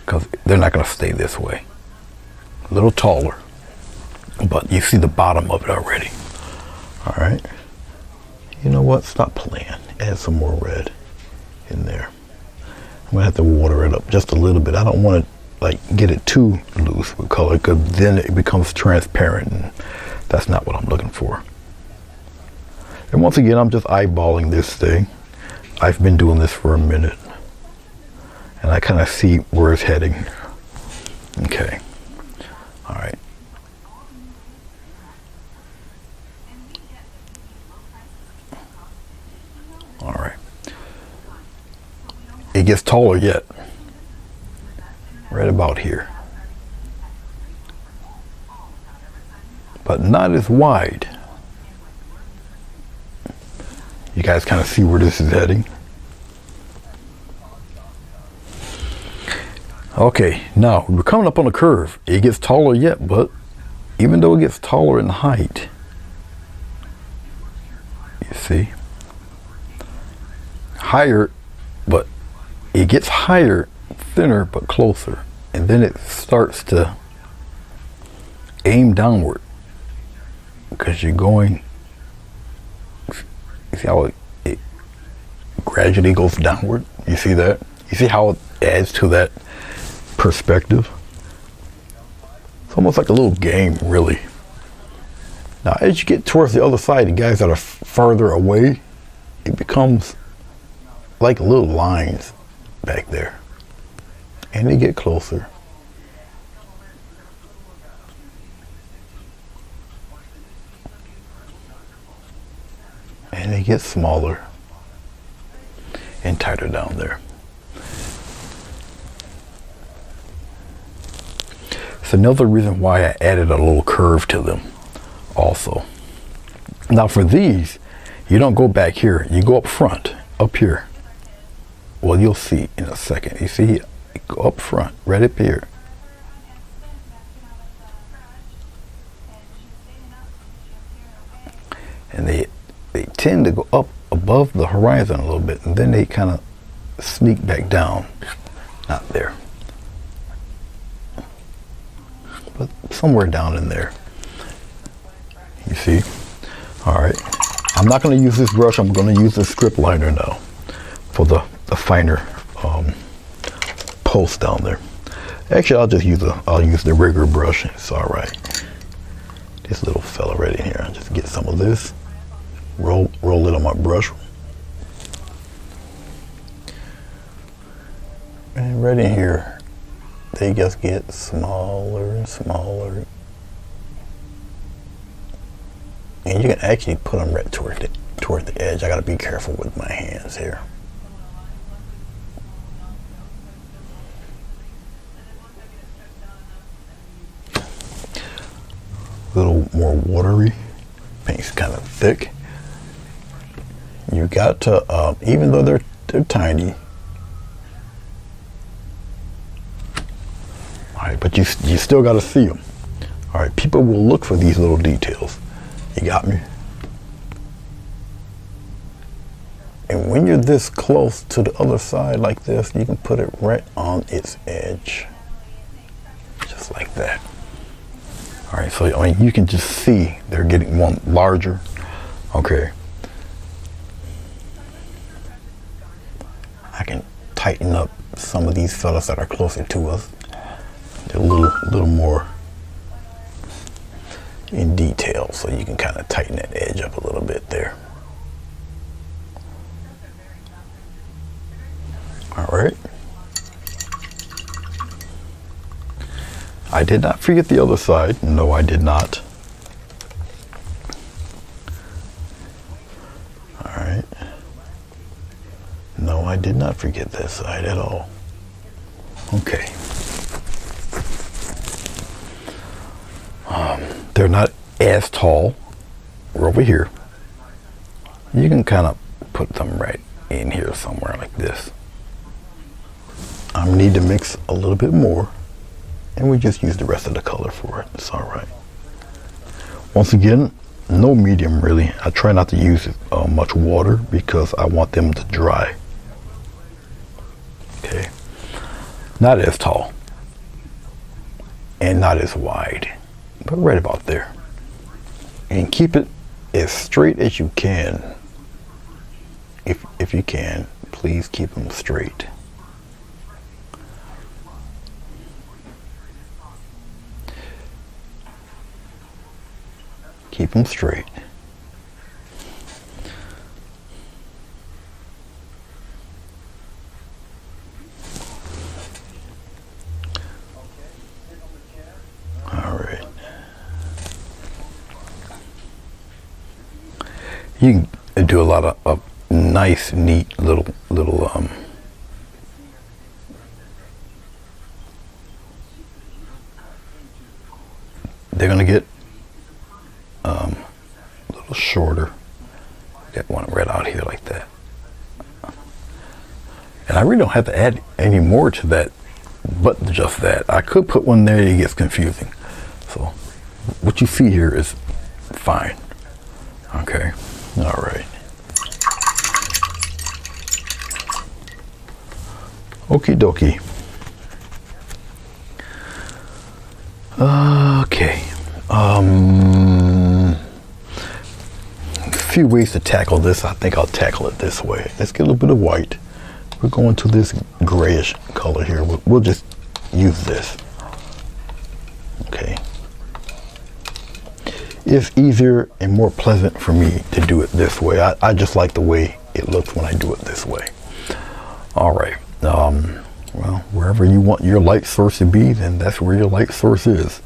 Because they're not going to stay this way. A little taller. But you see the bottom of it already. All right. You know what? Stop playing. Add some more red in there. I'm going to have to water it up just a little bit. I don't want to get it too loose with color because then it becomes transparent and that's not what I'm looking for. And once again, I'm just eyeballing this thing. I've been doing this for a minute and I kind of see where it's heading. Okay. All right. All right. It gets taller yet. Right about here. But not as wide. You guys kind of see where this is heading. Okay, now we're coming up on a curve. It gets taller yet, but even though it gets taller in height, you see, higher, but it gets higher, thinner, but closer. And then it starts to aim downward because you're going, you see how it gradually goes downward? You see that? You see how it adds to that perspective? It's almost like a little game, really. Now, as you get towards the other side, the guys that are farther away, it becomes like little lines back there. And they get closer. And they get smaller and tighter down there. It's another reason why I added a little curve to them also. Now for these, you don't go back here, you go up front, up here. Well, you'll see in a second. You see, go up front, right up here. And they tend to go up above the horizon a little bit, and then they kind of sneak back down. Not there, but somewhere down in there. You see? All right. I'm not going to use this brush. I'm going to use the script liner now for the finer post down there. Actually, I'll use the rigger brush. It's all right. This little fella right in here. I'll just get some of this, roll it on my brush, and right in here, they just get smaller and smaller. And you can actually put them right toward the edge. I gotta be careful with my hands here. A little more watery. Paint's kind of thick. You got to, even though they're tiny. All right, but you still got to see them. All right, people will look for these little details. You got me? And when you're this close to the other side like this, you can put it right on its edge. Just like that. All right, so I mean, you can just see they're getting one larger. Okay. I can tighten up some of these fellas that are closer to us. They're a little more in detail, so you can kind of tighten that edge up a little bit there. All right. I did not forget the other side. No, I did not. All right. No, I did not forget that side at all. Okay. They're not as tall. We're over here. You can kind of put them right in here somewhere like this. I need to mix a little bit more, and we just use the rest of the color for it. It's all right. Once again, no medium really. I try not to use much water because I want them to dry. Okay. Not as tall and not as wide, but right about there. And keep it as straight as you can. If you can, please keep them straight. Keep them straight. All right. You can do a lot of nice, neat little they're gonna get a little shorter. Got one right out here like that. And I really don't have to add any more to that, but just that. I could put one there, it gets confusing. So what you see here is fine. Okay, all right. Okie dokie. Okay. A few ways to tackle this. I think I'll tackle it this way. Let's get a little bit of white. We're going to this grayish color here. We'll just use this. Okay. It's easier and more pleasant for me to do it this way. I just like the way it looks when I do it this way. All right. Well, wherever you want your light source to be, then that's where your light source is.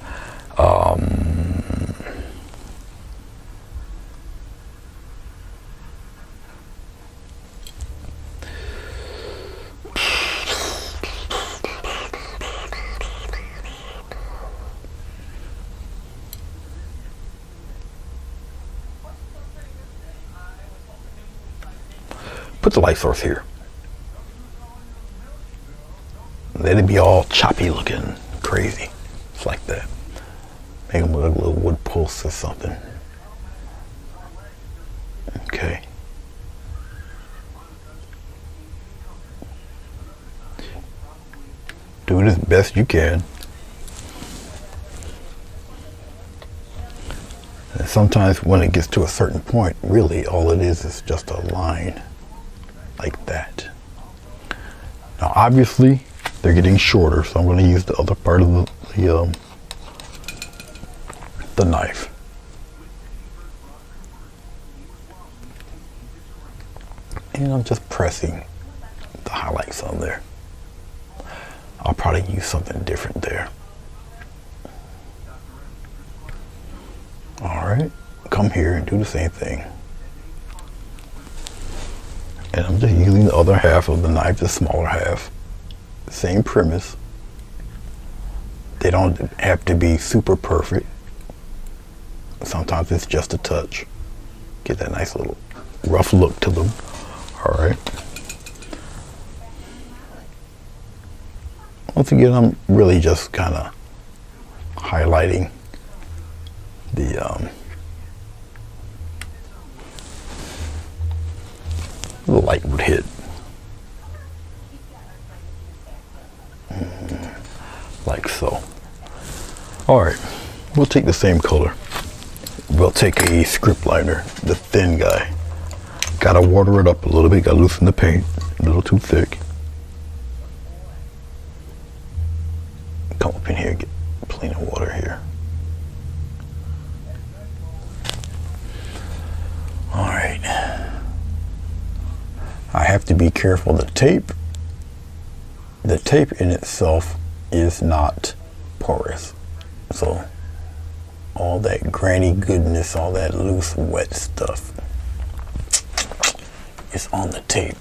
Put the light source here. Let it be all choppy looking, crazy. It's like that. Make them look like little wood posts or something. Okay. Do it as best you can. And sometimes when it gets to a certain point, really all it is just a line like that. Now obviously they're getting shorter, so I'm going to use the other part of the knife. And I'm just pressing the highlights on there. I'll probably use something different there. All right, come here and do the same thing. And I'm just using the other half of the knife, the smaller half. Same premise. They don't have to be super perfect. Sometimes it's just a touch. Get that nice little rough look to them. All right. Once again, I'm really just kind of highlighting the light would hit. Like so. All right, we'll take the same color. We'll take a script liner, the thin guy. Gotta water it up a little bit, gotta loosen the paint, a little too thick. Come up in here, get plenty of water here. All right. I have to be careful. The tape in itself is not porous. So all that granny goodness, all that loose, wet stuff is on the tape.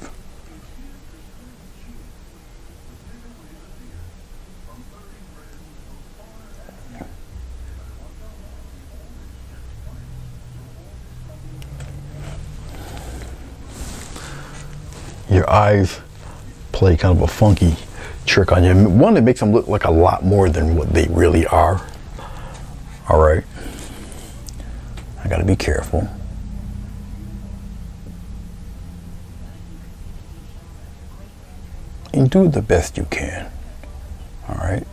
Your eyes play kind of a funky trick on you. One, it makes them look like a lot more than what they really are. All right. I gotta be careful. And do the best you can. All right.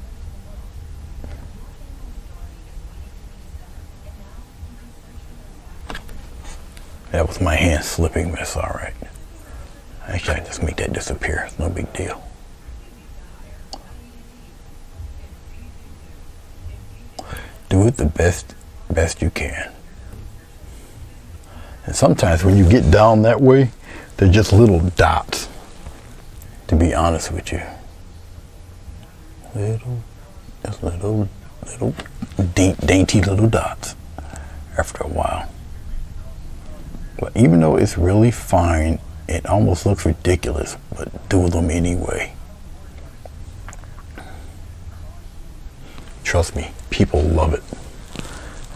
That was my hand slipping, but it's all right. Actually, I just make that disappear. It's no big deal. Do it the best you can. And sometimes when you get down that way, they're just little dots, to be honest with you. Little dainty little dots after a while. But even though it's really fine, it almost looks ridiculous, but do them anyway. Trust me, people love it.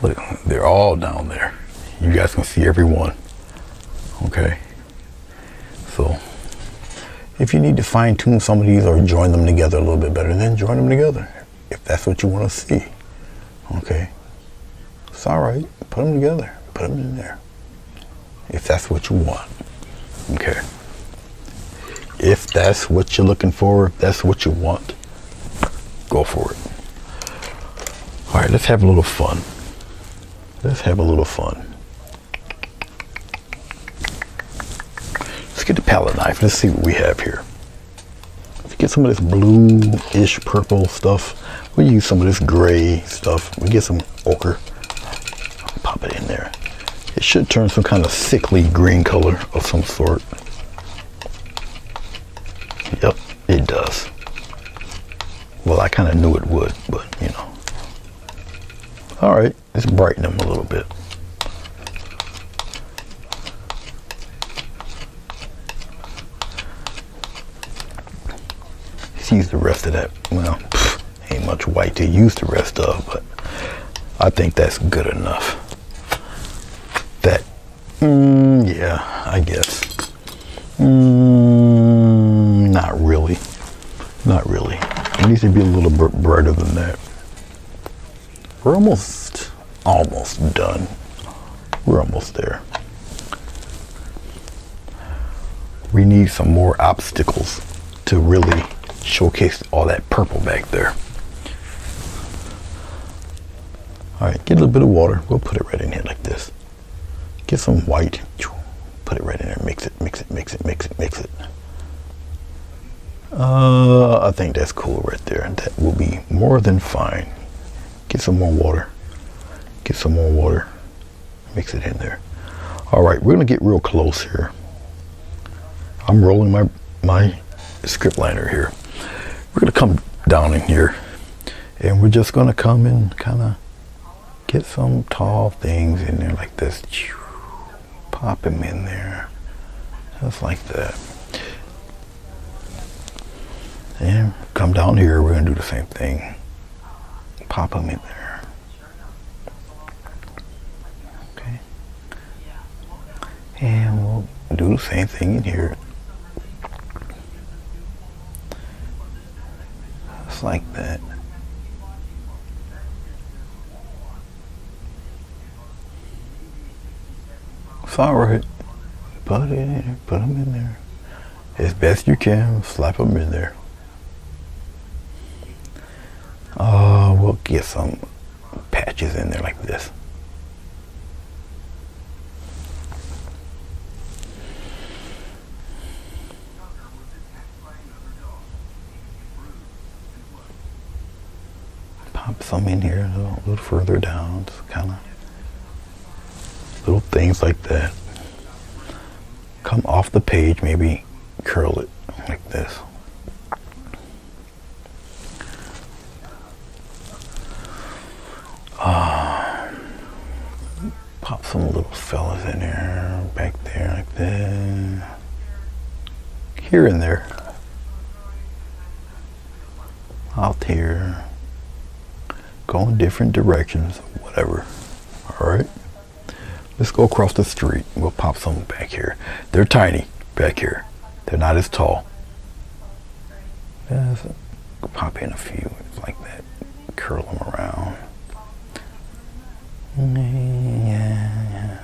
Look, they're all down there. You guys can see every one. Okay. So if you need to fine tune some of these or join them together a little bit better, then join them together. If that's what you want to see. Okay. It's all right. Put them together. Put them in there. If that's what you want. Okay. If that's what you're looking for, if that's what you want, go for it. All right, let's have a little fun. Let's have a little fun. Let's get the palette knife. Let's see what we have here. Let's get some of this blue-ish purple stuff. We'll use some of this gray stuff. We'll get some ochre. I'll pop it in there. It should turn some kind of sickly green color of some sort. Yep, it does. Well, I kind of knew it would, but you know. All right, let's brighten them a little bit. Let's use the rest of that. Well, ain't much white to use the rest of, but I think that's good enough. That, yeah, I guess. Not really. Not really. It needs to be a little bit brighter than that. We're almost done. We're almost there. We need some more obstacles to really showcase all that purple back there. right, get a little bit of water. We'll put it right in here like this. Get some white. Put it right in there. Mix it, mix it, mix it, mix it, mix it. I think that's cool right there. That will be more than fine. Get some more water. Get some more water. Mix it in there. All right, we're gonna get real close here. I'm rolling my script liner here. We're gonna come down in here, and we're just gonna come and kind of get some tall things in there like this. Pop them in there, just like that. And come down here, we're gonna do the same thing. Pop them in there. Okay. And we'll do the same thing in here. Just like that. It's alright. Put them in there. As best you can, slap them in there. We'll get some patches in there like this. Pop some in here a little further down, just kind of little things like that. Come off the page, maybe curl it like this. Pop some little fellas in there, back there like that. Here and there. Out here. Go in different directions, whatever. Alright. Let's go across the street. We'll pop some back here. They're tiny back here. They're not as tall. Just pop in a few like that. Curl them around. Yeah.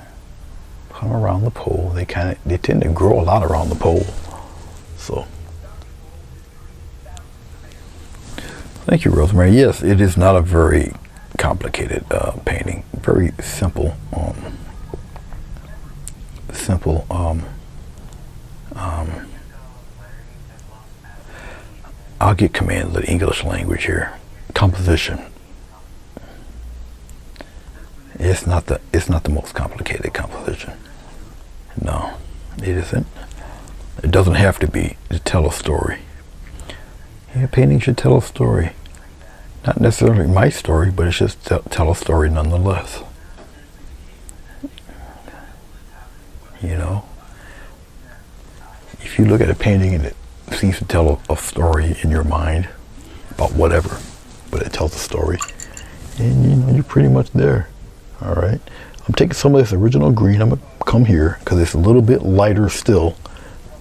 Put them around the pole. They tend to grow a lot around the pole. So. Thank you, Rosemary. Yes, it is not a very complicated painting. Very simple. I'll get command of the English language here. Composition. It's not the most complicated composition. No, it isn't. It doesn't have to be to tell a story. Yeah, painting should tell a story. Not necessarily my story, but it should tell a story nonetheless. You know, if you look at a painting and it seems to tell a story in your mind about whatever, but it tells a story, and you know, you're pretty much there. All right, I'm taking some of this original green. I'm gonna come here because it's a little bit lighter still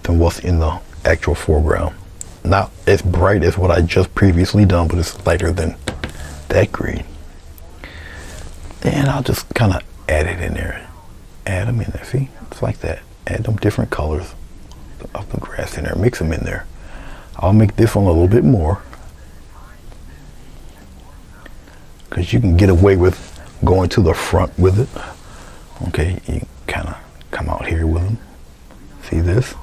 than what's in the actual foreground. Not as bright as what I just previously done, but it's lighter than that green. And I'll just kind of add it in there. Add them in there, see? It's like that. Add them different colors of the grass in there. Mix them in there. I'll make this one a little bit more, because you can get away with going to the front with it. Okay, you kind of come out here with them. See this?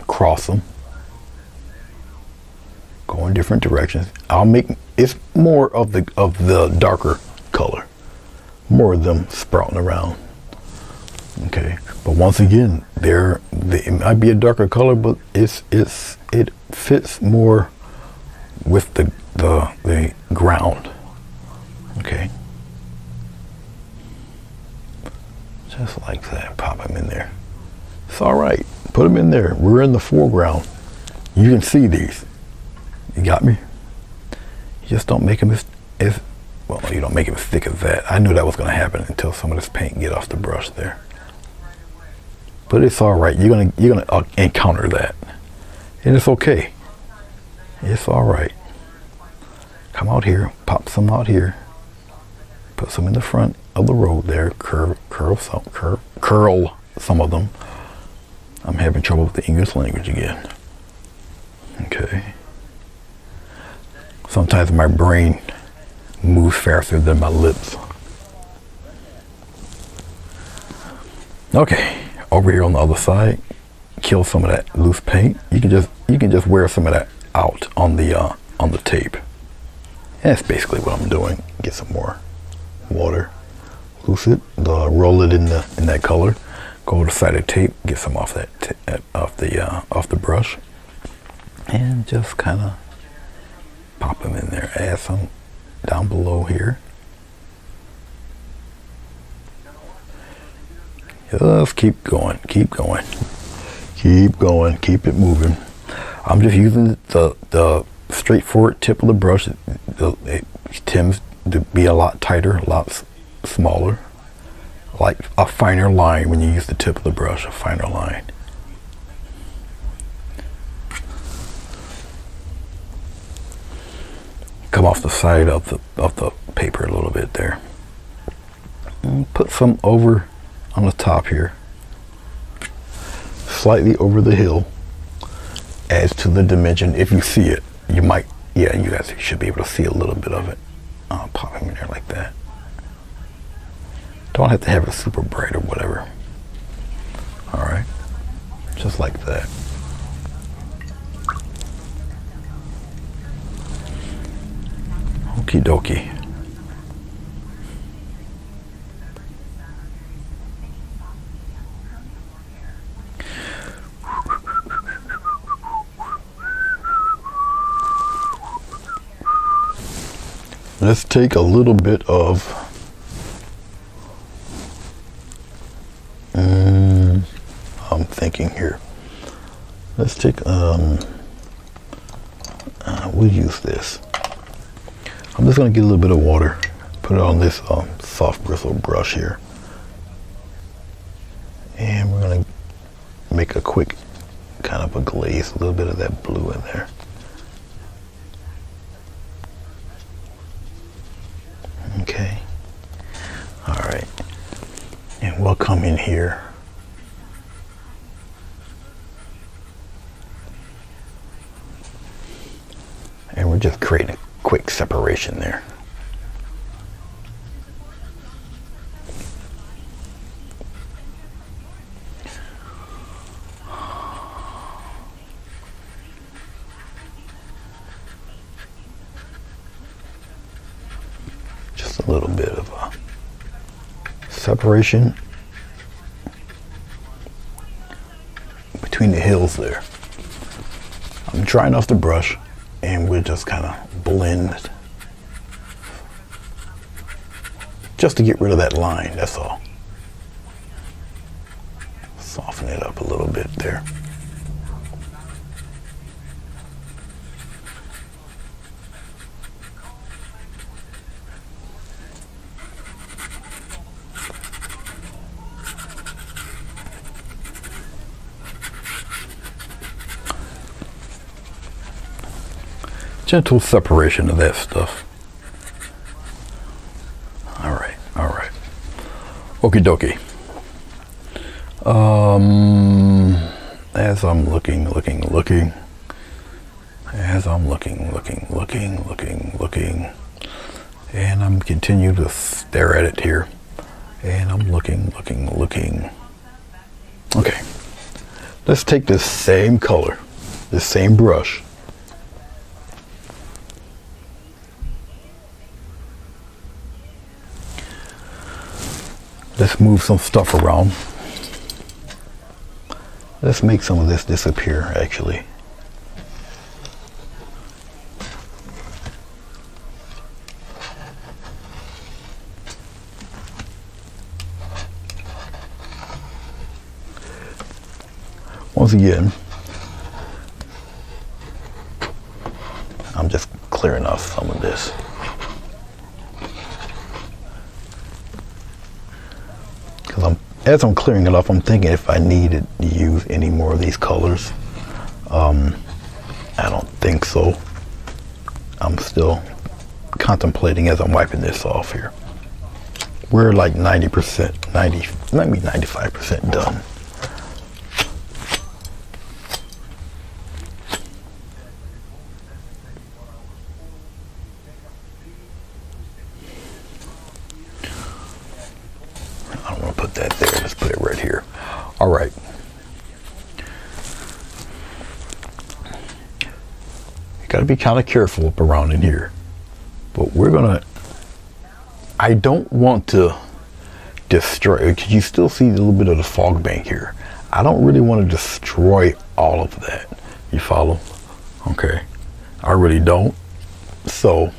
Cross them. Go in different directions. I'll make it's more of the darker color. More of them sprouting around. Okay, but once again, it might be a darker color, but it fits more with the ground. Okay, just like that. Pop them in there. It's all right. Put them in there. We're in the foreground. You can see these. You got me? You just don't make them as well. You don't make it as thick as that. I knew that was going to happen until some of this paint get off the brush there. But it's all right. You're gonna encounter that, and it's okay. It's all right. Come out here. Pop some out here. Put some in the front of the road there. Curl some of them. I'm having trouble with the English language again. Okay. Sometimes my brain moves faster than my lips. Okay, over here on the other side, kill some of that loose paint. You can just wear some of that out on the tape. And that's basically what I'm doing. Get some more water, loose it, roll it in that color. Go to the side of the tape, get some off off the brush, and just kind of pop them in there. Add some down below here. Just keep going, keep going, keep going, keep it moving. I'm just using the straightforward tip of the brush. It tends to be a lot tighter, a lot smaller, like a finer line when you use the tip of the brush, a finer line. Come off the side of the paper a little bit there. And put some over on the top here, slightly over the hill. Adds to the dimension. If you see it, you might, yeah, you guys should be able to see a little bit of it. Pop them in there like that. Don't have to have it super bright or whatever. All right, just like that. Okie dokie. Let's take a little bit of I'm thinking here. Let's take we'll use this. I'm just going to get a little bit of water, put it on this soft bristle brush here, and we're going to make a quick kind of a glaze, a little bit of that blue in there. Okay, all right, and we'll come in here. And we're just creating a quick separation there. Just a little bit of a separation between the hills there. I'm drying off the brush, and we'll just kind of blend just to get rid of that line, that's all. Soften it up a little bit there. Gentle separation of that stuff. All right, all right. Okie dokie. As I'm looking, as I'm looking, and I'm continue to stare at it here, and I'm looking. Okay, let's take this same color, this same brush, let's move some stuff around. Let's make some of this disappear, actually. Once again, I'm just clearing off some of this. As I'm clearing it off, I'm thinking if I needed to use any more of these colors. I don't think so. I'm still contemplating as I'm wiping this off here. We're like 90%, maybe 95% done. to be kind of careful up around in here. But we're going to, I don't want to destroy, because you still see a little bit of the fog bank here. I don't really want to destroy all of that. You follow? Okay. I really don't. So,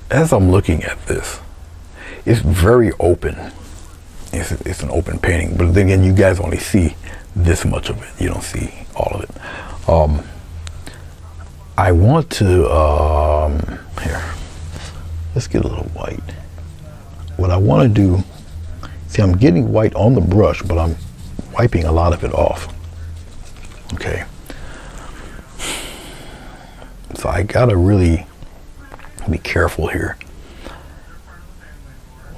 as I'm looking at this, it's very open. It's an open painting, but then again, you guys only see this much of it. You don't see all of it. I want to, here, let's get a little white. What I want to do, see, I'm getting white on the brush, but I'm wiping a lot of it off. Okay. So I gotta really be careful here.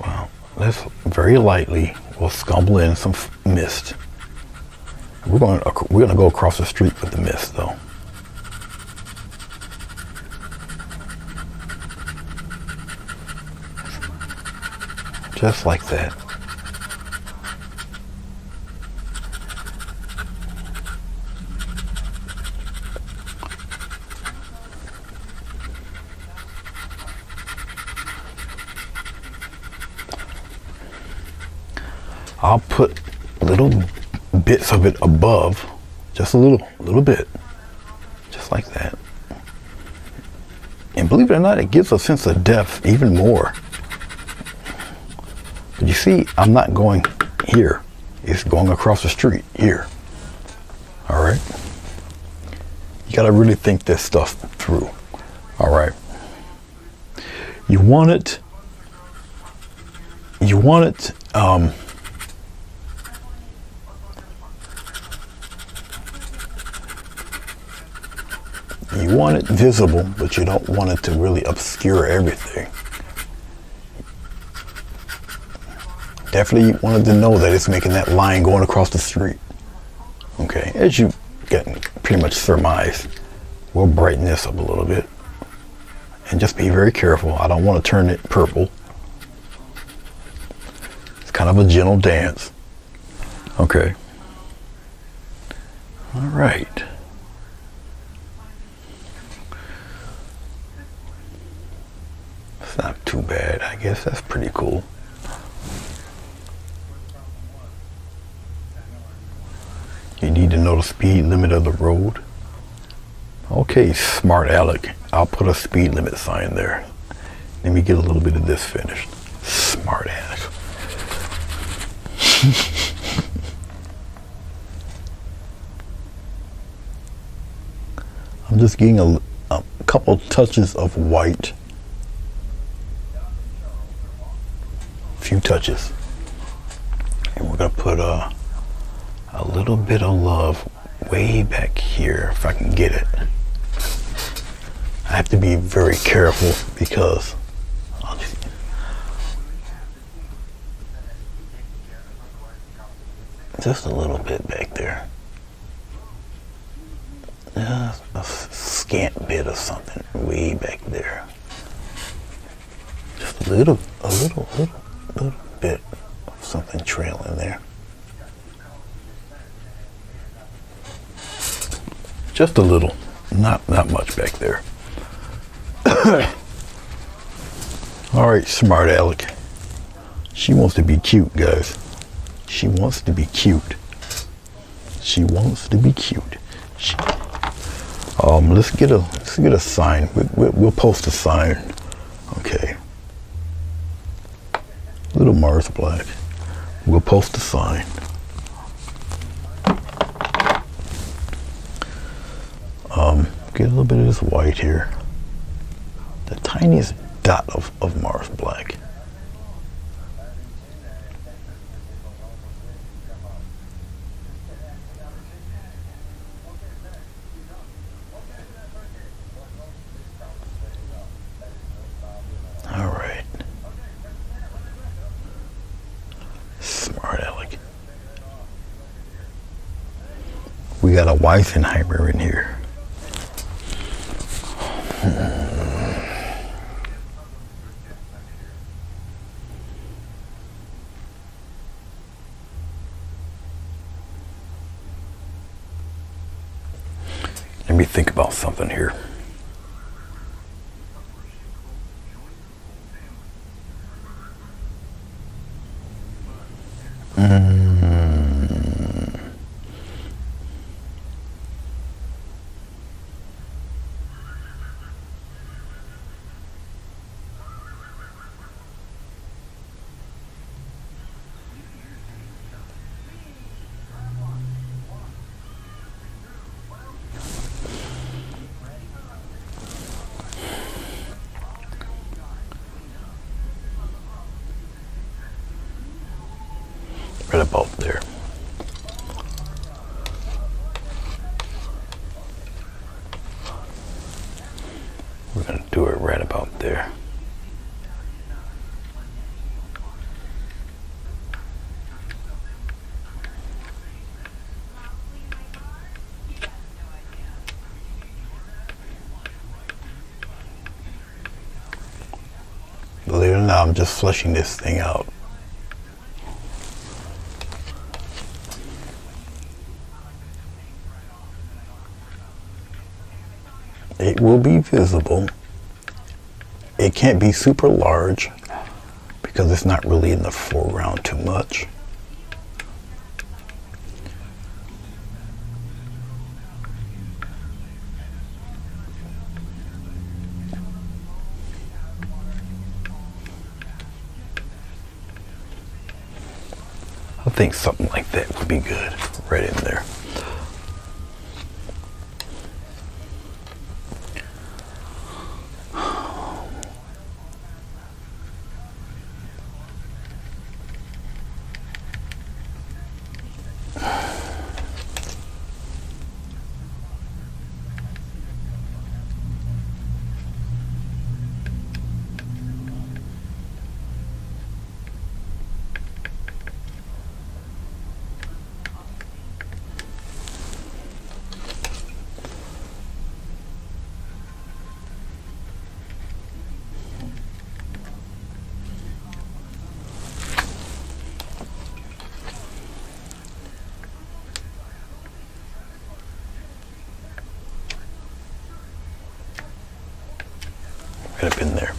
Well, let's very lightly, we'll scumble in some mist. We're gonna go across the street with the mist though. Just like that. I'll put little bits of it above, just a little bit, just like that. And believe it or not, it gives a sense of depth even more. But you see, I'm not going here. It's going across the street here. All right. You got to really think this stuff through. All right. You want it. You want it. You want it visible, but you don't want it to really obscure everything. Definitely wanted to know that it's making that line going across the street. Okay, as you get pretty much surmise, we'll brighten this up a little bit. And just be very careful. I don't want to turn it purple. It's kind of a gentle dance. Okay. All right. It's not too bad. I guess that's pretty cool. You need to know the speed limit of the road. Okay, smart Alec. I'll put a speed limit sign there. Let me get a little bit of this finished. Smart Alec. I'm just getting a couple touches of white. Few touches. And we're going to put a little bit of love way back here if I can get it. I have to be very careful because just a little bit back there. Just a scant bit of something way back there. Just a little bit of something trailing there. Just a little, not much back there. All right, smart Alec. She wants to be cute, guys. She wants to be cute. She wants to be cute. Let's get a sign. We'll post a sign. Okay. Little Mars Black. We'll post a sign. Get a little bit of this white here. The tiniest dot of Mars Black. All right. Smart Alec. We got a Weisenheimer in here. me think about something here. Right about there. We're going to do it right about there. Believe it or not, I'm just fleshing this thing out. It will be visible. It can't be super large because it's not really in the foreground too much. I think something like that would be good right in there. Right up in there.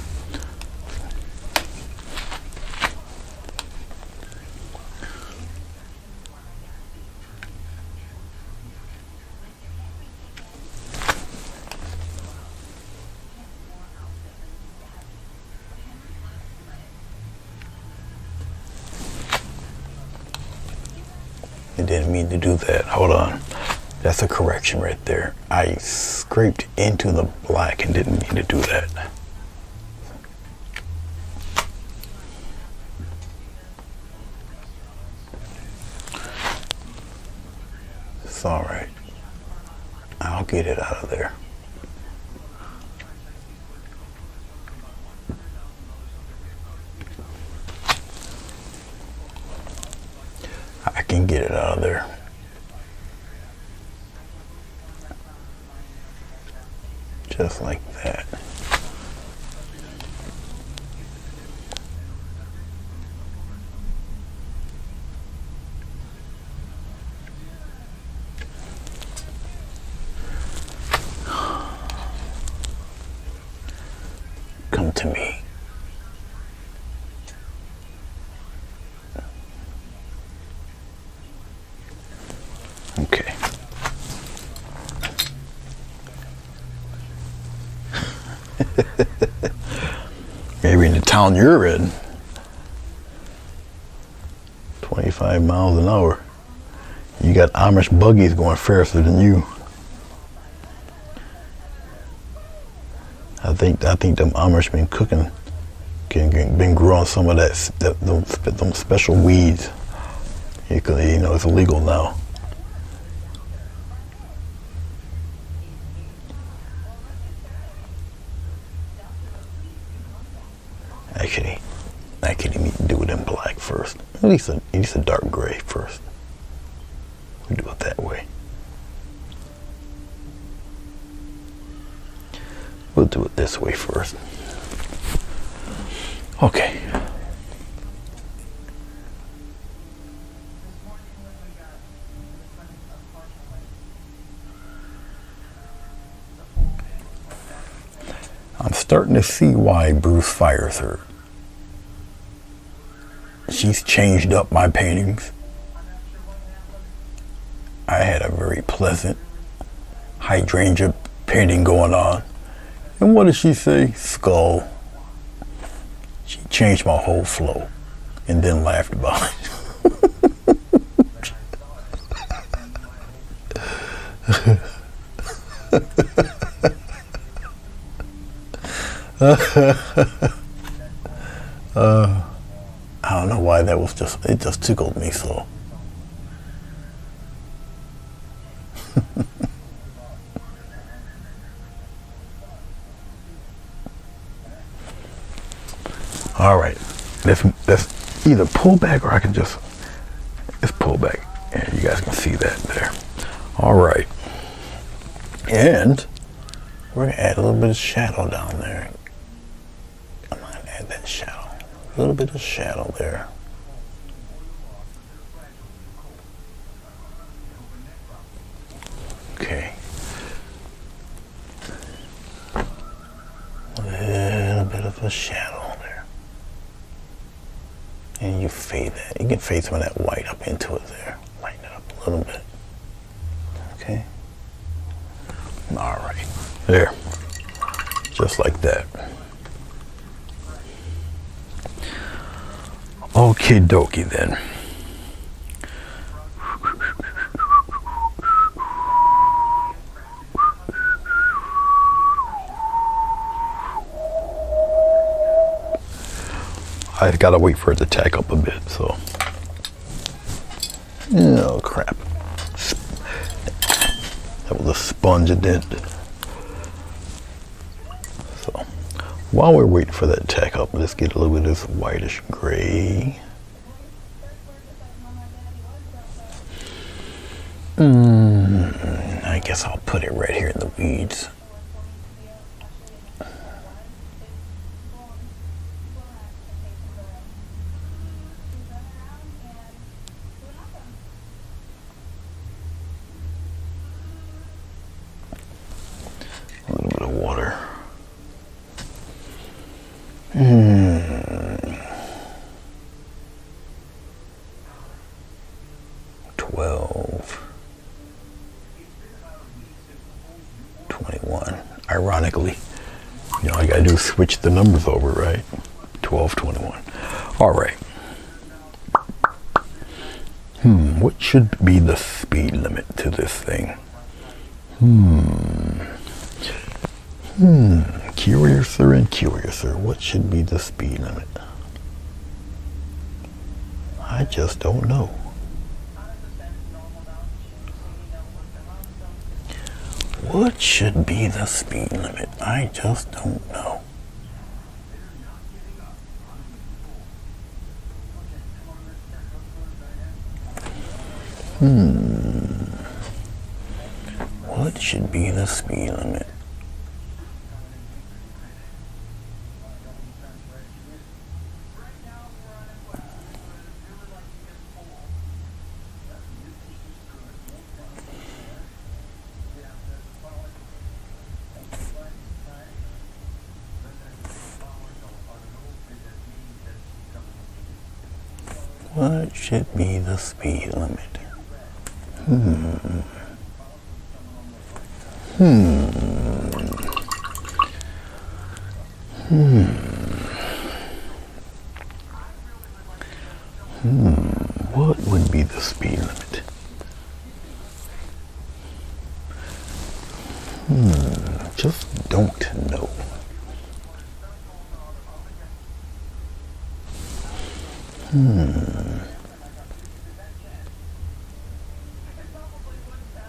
I didn't mean to do that. Hold on. That's a correction right there. I scraped into the black and didn't mean to do that. It's all right. I'll get it out of there. I can get it out of there. Just like that. Come to me. Okay. Maybe in the town you're in, 25 miles an hour. You got Amish buggies going faster than you. I think them Amish been cooking, been growing some of them special weeds. Because you know it's illegal now. Actually, we need to do it in black first. At least a dark gray first. We do it that way. We'll do it this way first. Okay. starting to see why Bruce fires her. She's changed up my paintings. I had a very pleasant hydrangea painting going on. And what did she say? Skull. She changed my whole flow and then laughed about it. I don't know why that was it just tickled me so. All right, let's either pull back or I can let's pull back and you guys can see that there. All right, and we're gonna add a little bit of shadow down there. I'm gonna add that shadow, a little bit of shadow there. Okay. A little bit of a shadow there. And you fade that. You can fade some of that white up into it there. Lighten it up a little bit. Okay. All right. There. Just like that. Okie dokie then. I gotta wait for it to tack up a bit, so. Oh crap. That was a sponge it did. So while we're waiting for that to tack up, let's get a little bit of this whitish gray. I guess I'll put it right here in the weeds. A little bit of water. 12, 21. Ironically, you know, all I gotta do is switch the numbers over, right? 12, 21. All right. What should be the speed limit to this thing? Curiouser and curiouser. What should be the speed limit? I just don't know. What should be the speed limit? I just don't know. What should be the speed limit? What should be the speed limit? What would be the speed limit? Just don't know.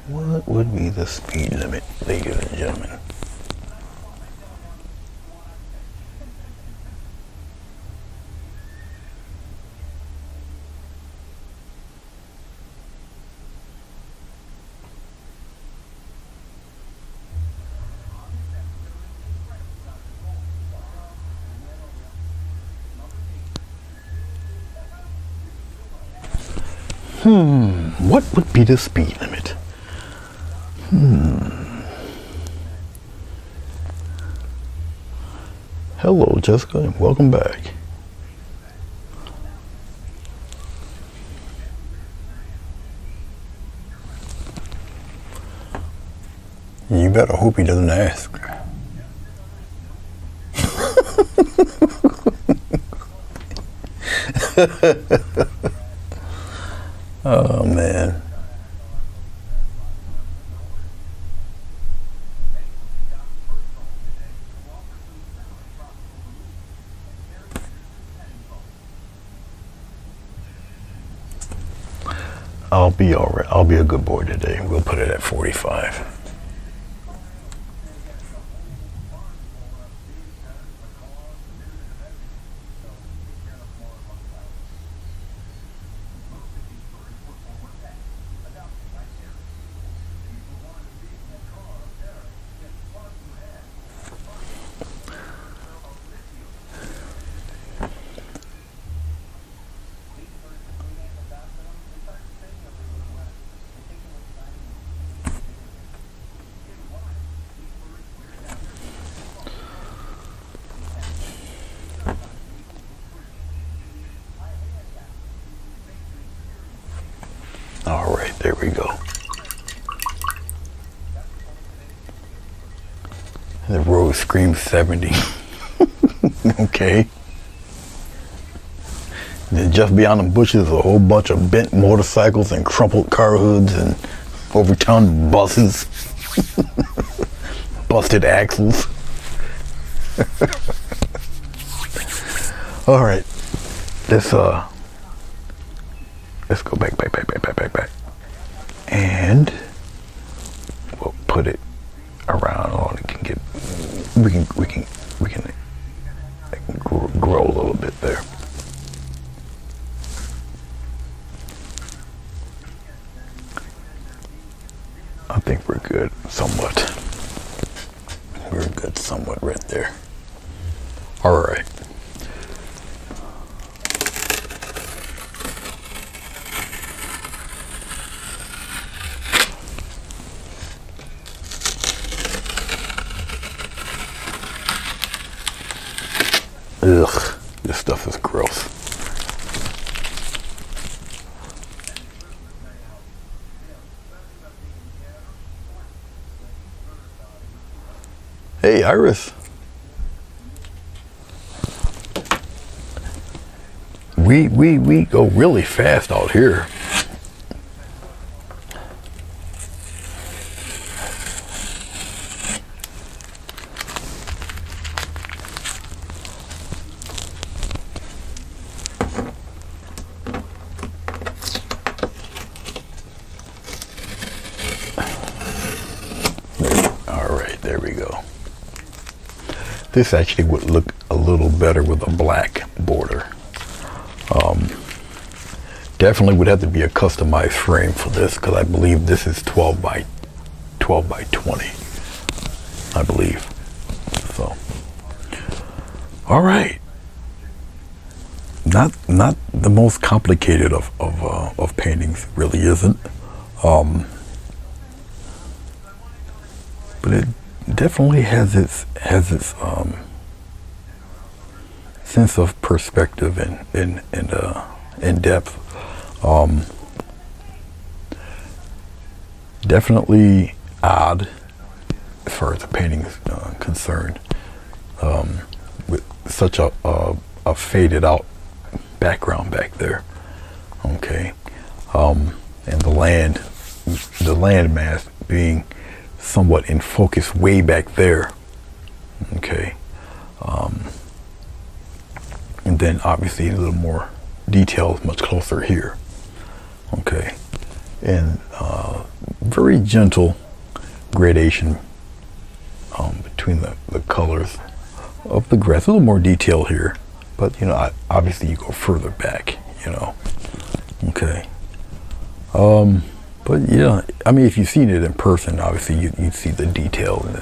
What would be the speed limit, ladies and gentlemen? What would be the speed limit? Hello, Jessica, and welcome back. You better hope he doesn't ask. Oh, man. I'll be all right. I'll be a good boy today. We'll put it at 45. All right, there we go. The road screams 70. Okay. And then just beyond the bushes, a whole bunch of bent motorcycles and crumpled car hoods and overturned buses, busted axles. All right, let's go back, and we'll put it around. Oh, it can get, we can grow a little bit there. I think we're good somewhat. We're good somewhat right there. All right. Ugh, this stuff is gross. Hey, Iris. We go really fast out here. There we go. This actually would look a little better with a black border. Definitely would have to be a customized frame for this because I believe this is 12 by 20, I believe. So, all right. Not the most complicated of paintings, really isn't. But it definitely has its sense of perspective and depth. Definitely odd as far as the painting is concerned, with such a faded out background back there. Okay, and the land mass being somewhat in focus way back there. Okay, and then obviously a little more details much closer here. Okay, and very gentle gradation between the colors of the grass. A little more detail here, but you know, obviously you go further back, you know. Okay, but yeah, I mean, if you've seen it in person, obviously you see the detail in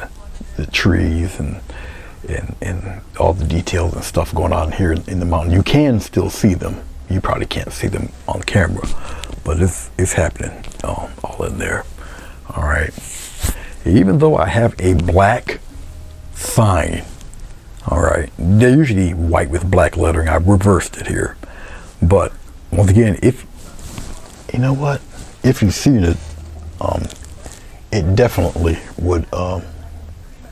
the trees and all the details and stuff going on here in the mountain. You can still see them. You probably can't see them on camera, but it's happening all in there. All right. Even though I have a black sign All right, they're usually white with black lettering. I reversed it here, but once again, if you know what, if you've seen it, it definitely would.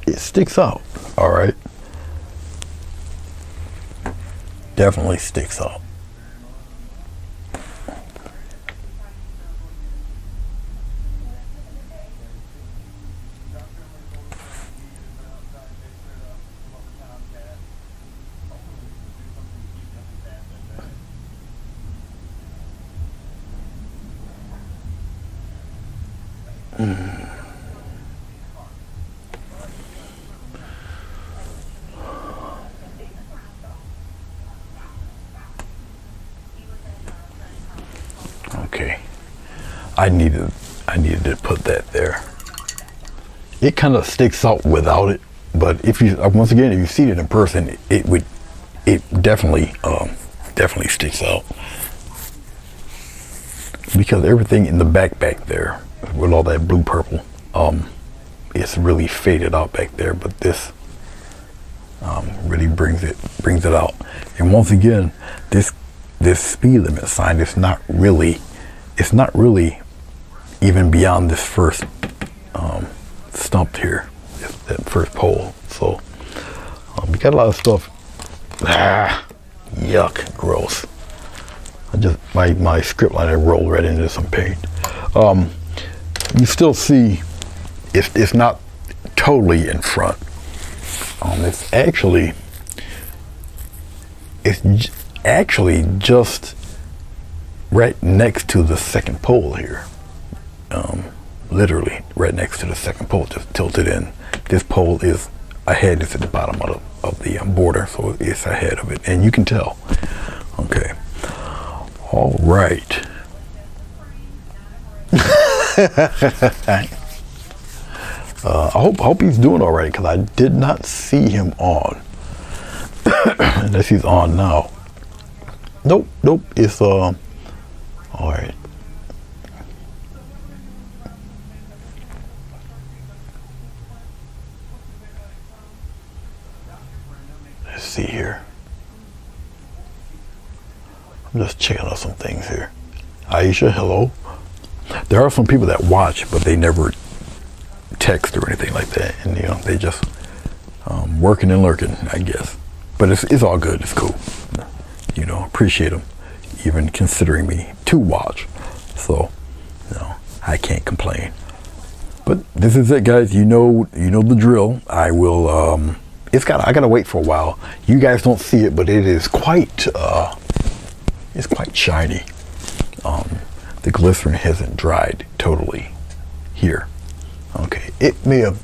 It sticks out. All right, definitely sticks out. Okay, I needed to put that there. It kind of sticks out without it, but if you once again, if you see it in person, it definitely sticks out, because everything in the back there with all that blue purple, it's really faded out back there, but this really brings it out. And once again, this speed limit sign is not really even beyond this first stump here, that first pole. So we got a lot of stuff. Yuck, gross. I just my script liner rolled right into some paint. You still see it's not totally in front. It's actually just right next to the second pole here. Literally right next to the second pole, just tilted in. This pole is ahead, it's at the bottom of the border, so it's ahead of it, and you can tell. Okay. All right. I hope he's doing all right, because I did not see him on. Unless he's on now. Nope. It's all right. Let's see here. I'm just checking out some things here. Aisha, hello. There are some people that watch, but they never text or anything like that, and they just working and lurking, I guess. But it's all good. It's cool. Appreciate them even considering me to watch. So, I can't complain. But this is it, guys. You know the drill. I will. I gotta wait for a while. You guys don't see it, but it is quite. It's quite shiny. The glycerin hasn't dried totally here. Okay, it may have.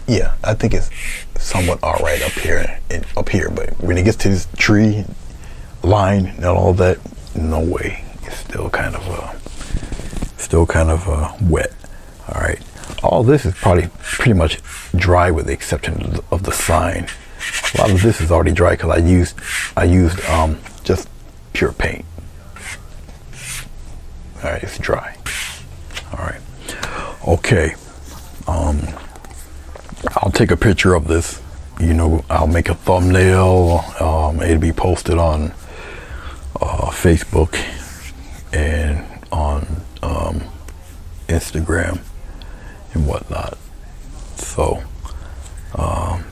Yeah, I think it's somewhat all right up here and up here, but when it gets to this tree line and all that, no way. It's still kind of wet. All right, all this is probably pretty much dry with the exception of the sign. A lot of this is already dry because I used just pure paint. All right, it's dry. All right, okay. I'll take a picture of this. I'll make a thumbnail. It'll be posted on Facebook and on Instagram and whatnot. So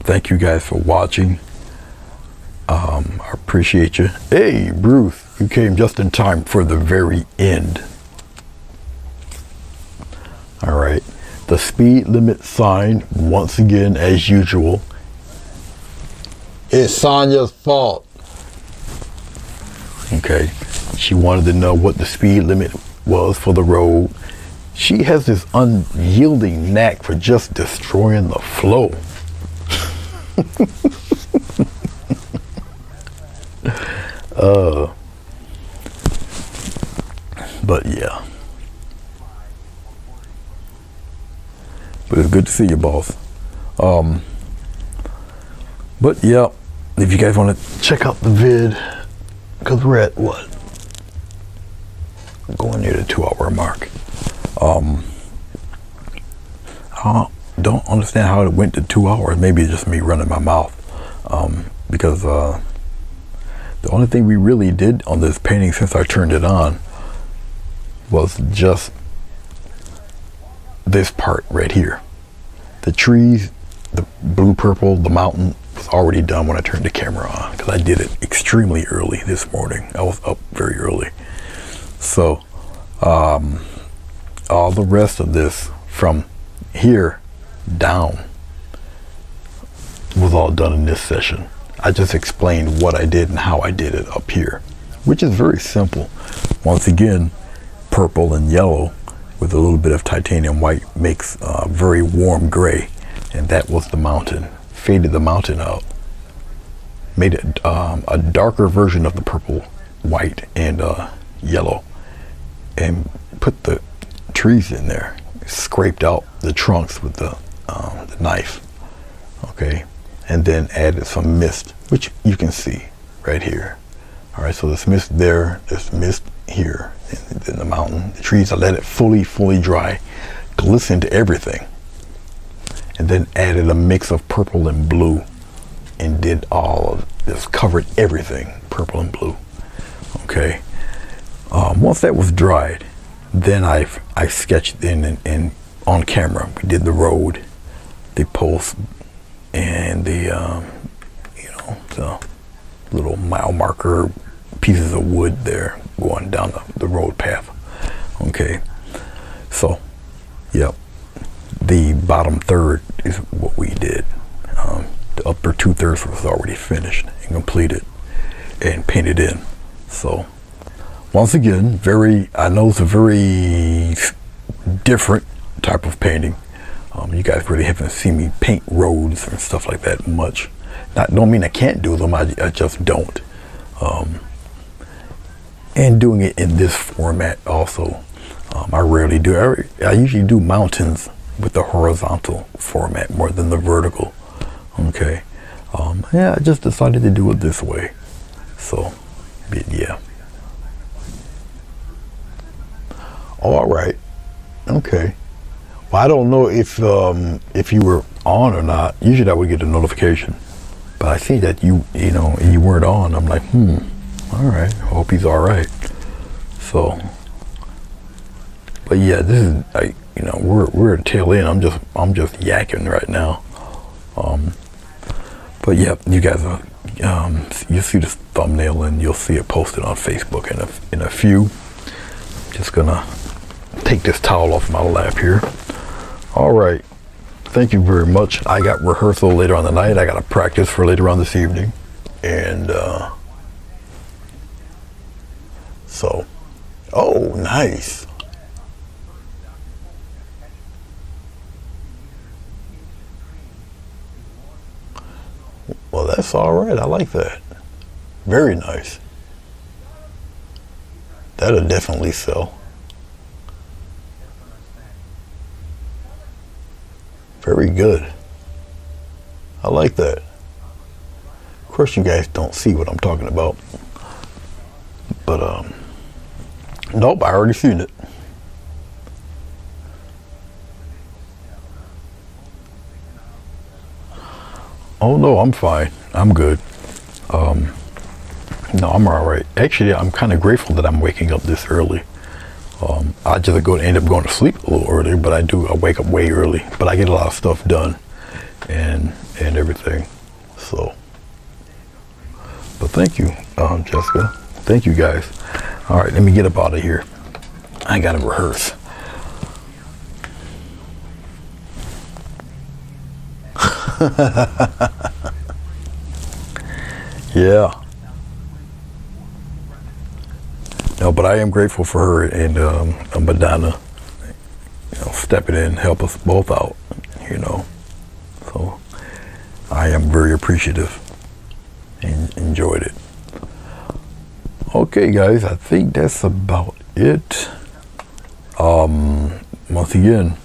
thank you guys for watching. I appreciate you. Hey, Bruce, you came just in time for the very end. All right. The speed limit sign, once again, as usual, is Sonia's fault. Okay. She wanted to know what the speed limit was for the road. She has this unyielding knack for just destroying the flow. But yeah. But it's good to see you, boss. But yeah, if you guys want to check out the vid, because we're at what? Going near the 2-hour mark. I don't understand how it went to 2 hours. Maybe it's just me running my mouth. because the only thing we really did on this painting since I turned it on was just this part right here. The trees, the blue purple, the mountain was already done when I turned the camera on, because I did it extremely early this morning. I was up very early. So all the rest of this from here down was all done in this session. I just explained what I did and how I did it up here, which is very simple. Once again, purple and yellow with a little bit of titanium white makes a very warm gray, and that was the mountain. Faded the mountain out, made it a darker version of the purple, white, and yellow, and put the trees in there. Scraped out the trunks with the knife, okay, and then added some mist, which you can see right here. All right, so there's mist there, there's mist here, and then the mountain, the trees. I let it fully dry, glistened everything, and then added a mix of purple and blue, and did all of this, covered everything purple and blue. Okay, once that was dried, then I sketched in and on camera. We did the road, the post, and the the little mile marker pieces of wood there going down the road path. Okay, so yep, the bottom third is what we did. The upper 2/3 was already finished and completed and painted in. So once again, I know it's a very different type of painting. You guys really haven't seen me paint roads and stuff like that much. Don't mean I can't do them, I just don't. And doing it in this format also, I rarely do. I usually do mountains with the horizontal format more than the vertical. Okay, yeah, I just decided to do it this way. So, yeah. All right. Okay. Well, I don't know if you were on or not. Usually I would get a notification, but I see that you weren't on. I'm like, all right. I hope he's all right. So, but yeah, this is we're at tail end. I'm just yakking right now. But yeah, you guys are you'll see this thumbnail and you'll see it posted on Facebook in a few. Just gonna take this towel off my lap here. All right, thank you very much. I got rehearsal later on the night. I got a practice for later on this evening, and so, oh, nice. Well, that's all right. I like that. Very nice. That'll definitely sell. Very good. I like that. Of course, you guys don't see what I'm talking about, but nope, I already seen it. Oh no, I'm fine. I'm good. No, I'm all right. Actually, I'm kind of grateful that I'm waking up this early. I just end up going to sleep a little earlier, but I wake up way early, but I get a lot of stuff done and everything. So, but thank you, Jessica. Thank you guys. All right, let me get up out of here. I gotta rehearse. Yeah. No, but I am grateful for her and Madonna, stepping in, help us both out, So I am very appreciative and enjoyed it. Okay, guys, I think that's about it. Once again,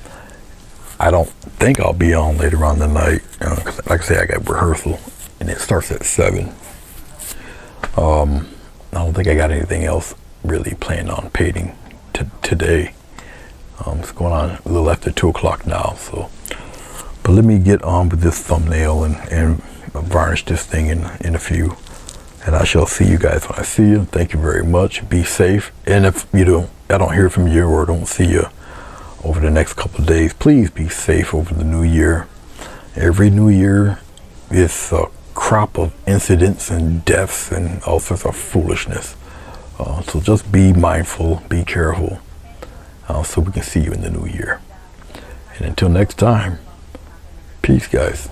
I don't think I'll be on later on tonight. 'Cause like I say, I got rehearsal and it starts at 7. I don't think I got anything else really planned on painting today. It's going on a little after 2 o'clock now, so. But let me get on with this thumbnail and varnish this thing in a few. And I shall see you guys when I see you. Thank you very much. Be safe. And if I don't hear from you or don't see you over the next couple of days, please be safe over the new year. Every new year is a crop of incidents and deaths and all sorts of foolishness. So just be mindful, be careful, so we can see you in the new year. And until next time, peace, guys.